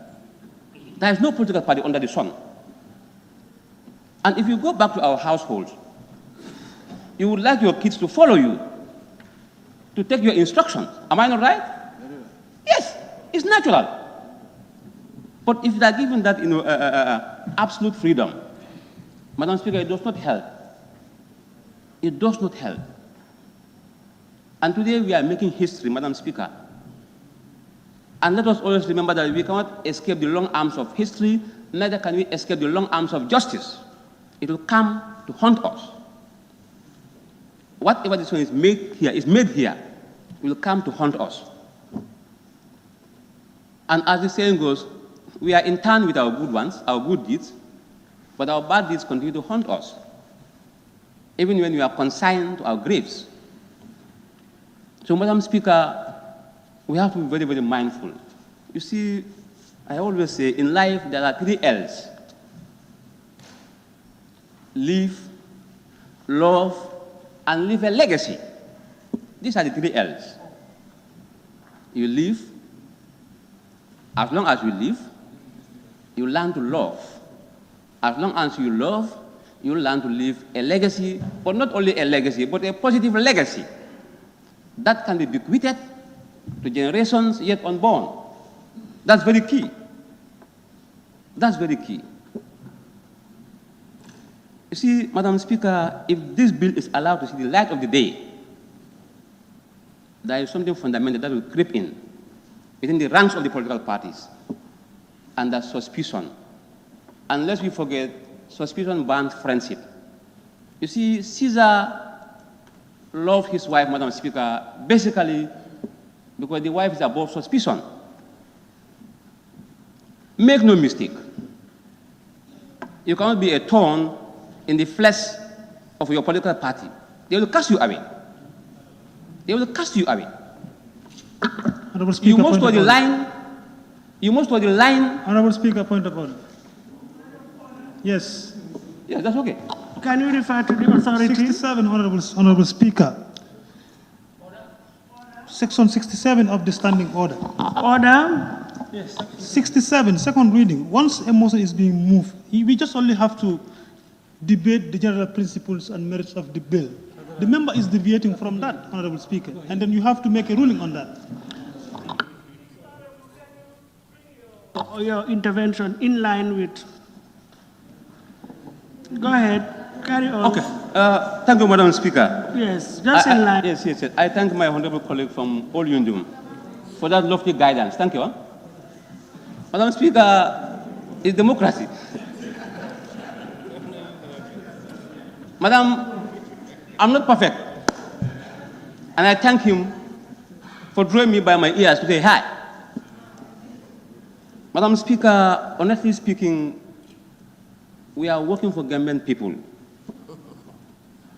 There is no political party under the sun. And if you go back to our households, you would like your kids to follow you, to take your instructions. Am I not right? Yes, it's natural. But if they are given that absolute freedom, Madam Speaker, it does not help. It does not help. And today we are making history, Madam Speaker. And let us always remember that we cannot escape the long arms of history, neither can we escape the long arms of justice. It will come to haunt us. Whatever this one is made here, will come to haunt us. And as the saying goes, we are in turn with our good ones, our good deeds, but our bad deeds continue to haunt us, even when we are consigned to our graves. So, Madam Speaker, we have to be very, very mindful. You see, I always say, in life, there are 3 L's. Live, love, and leave a legacy. These are the 3 L's. You live. As long as you live, you learn to love. As long as you love, you learn to leave a legacy, but not only a legacy, but a positive legacy that can be bequeathed to generations yet unborn. That's very key. That's very key. You see, Madam Speaker, if this bill is allowed to see the light of the day, there is something fundamental that will creep in within the ranks of the political parties, and that's suspicion. And lest we forget, suspicion burns friendship. You see, Caesar loved his wife, Madam Speaker, basically because the wife is above suspicion. Make no mistake, you cannot be a thorn in the flesh of your political party. They will cast you away. They will cast you away. Honorable Speaker, You must draw the line. You must draw the line. Honorable Speaker, point of order. Yes. Yes, that's okay. Can you refer to the authority? 67, Honorable Speaker. Section 67 of the standing order. Order. Yes. 67, second reading. Once a motion is being moved, we just only have to debate the general principles and merits of the bill. The member is deviating from that, Honorable Speaker, and then you have to make a ruling on that. Your intervention in line with. Go ahead. Carry on. Okay. Thank you, Madam Speaker. Yes, just in line. Yes. I thank my honorable colleague from All Yundum for that lofty guidance. Thank you. Madam Speaker, it's democracy. Madam, I'm not perfect. And I thank him for drawing me by my ears to say hi. Madam Speaker, honestly speaking, we are working for Gambian people.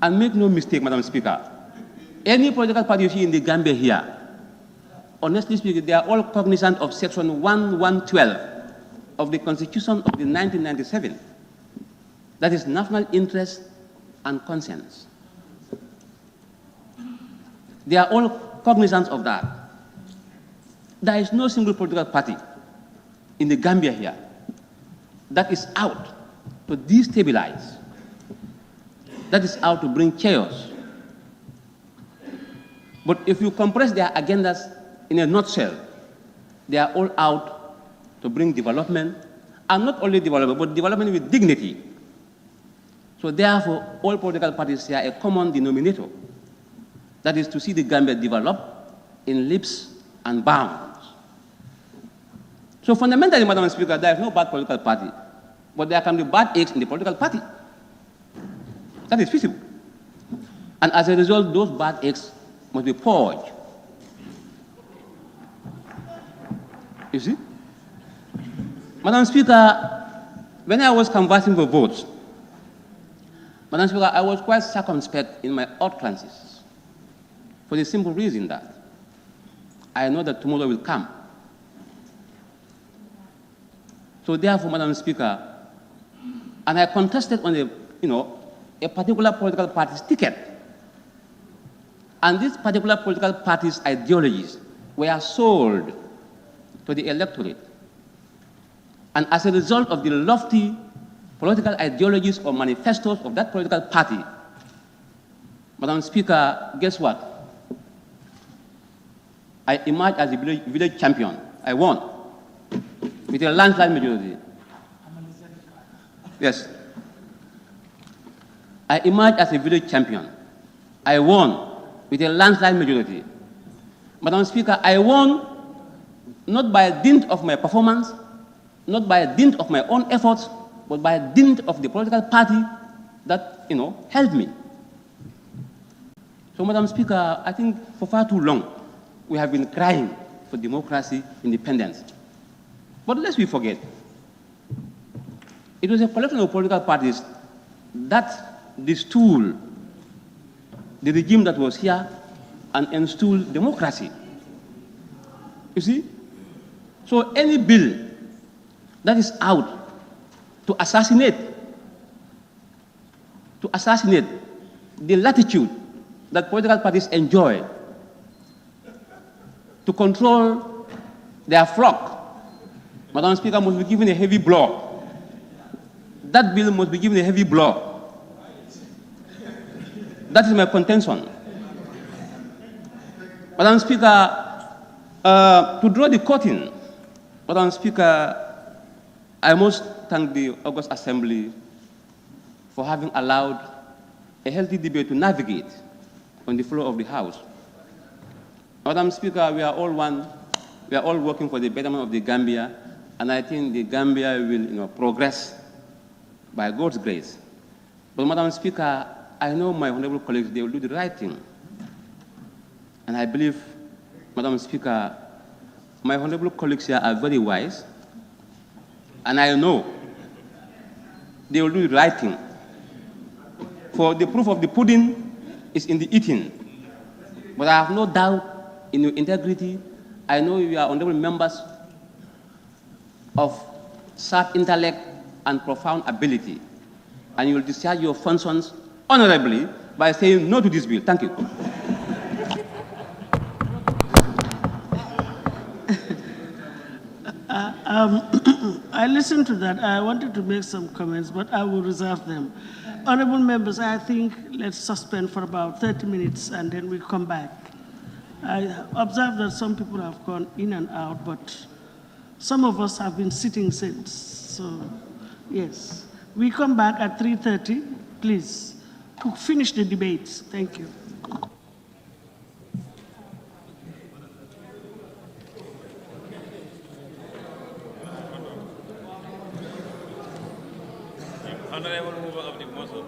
And make no mistake, Madam Speaker, any political party you see in the Gambia here, honestly speaking, they are all cognizant of Section 1112 of the Constitution of the 1997. That is national interest and conscience. They are all cognizant of that. There is no single political party in the Gambia here that is out to destabilize, that is out to bring chaos. But if you compress their agendas in a nutshell, they are all out to bring development, and not only development, but development with dignity. So therefore, all political parties share a common denominator, that is to see the Gambia develop in leaps and bounds. So fundamentally, Madam Speaker, there is no bad political party, but there can be bad eggs in the political party. That is feasible. And as a result, those bad eggs must be purged. You see? Madam Speaker, when I was canvassing for votes, Madam Speaker, I was quite circumspect in my utterances for the simple reason that I know that tomorrow will come. So therefore, Madam Speaker, and I contested on a particular political party's ticket. And this particular political party's ideologies were sold to the electorate. And as a result of the lofty political ideologies or manifestos of that political party, Madam Speaker, guess what? I emerged as a village champion. I won with a landslide majority. Yes. I emerged as a village champion. I won with a landslide majority. Madam Speaker, I won not by a dint of my performance, not by a dint of my own efforts, but by a dint of the political party that, helped me. So, Madam Speaker, I think for far too long, we have been crying for democracy, independence. But lest we forget, it was a collection of political parties that destooled the regime that was here and installed democracy. You see? So any bill that is out to assassinate the latitude that political parties enjoy to control their flock, Madam Speaker, must be given a heavy blow. That bill must be given a heavy blow. That is my contention. Madam Speaker, to draw the curtain, Madam Speaker, I must thank the August Assembly for having allowed a healthy debate to navigate on the floor of the House. Madam Speaker, we are all one. We are all working for the betterment of the Gambia, and I think the Gambia will progress by God's grace. But Madam Speaker, I know my honorable colleagues, they will do the right thing. And I believe, Madam Speaker, my honorable colleagues here are very wise, and I know they will do the right thing. For the proof of the pudding is in the eating. But I have no doubt in your integrity. I know you are honorable members of sharp intellect and profound ability, and you will discharge your functions honorably by saying no to this bill. Thank you. I listened to that. I wanted to make some comments, but I will reserve them. Honorable members, I think let's suspend for about 30 minutes and then we come back. I observe that some people have gone in and out, but some of us have been sitting since. So, yes. We come back at 3:30, please, to finish the debates. Thank you. Honorable mover of the motion.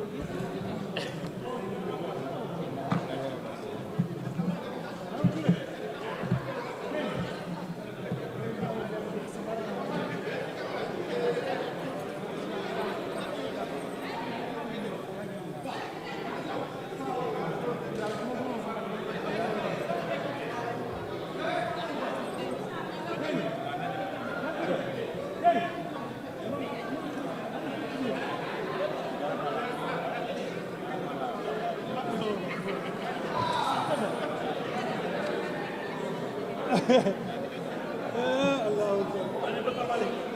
Allah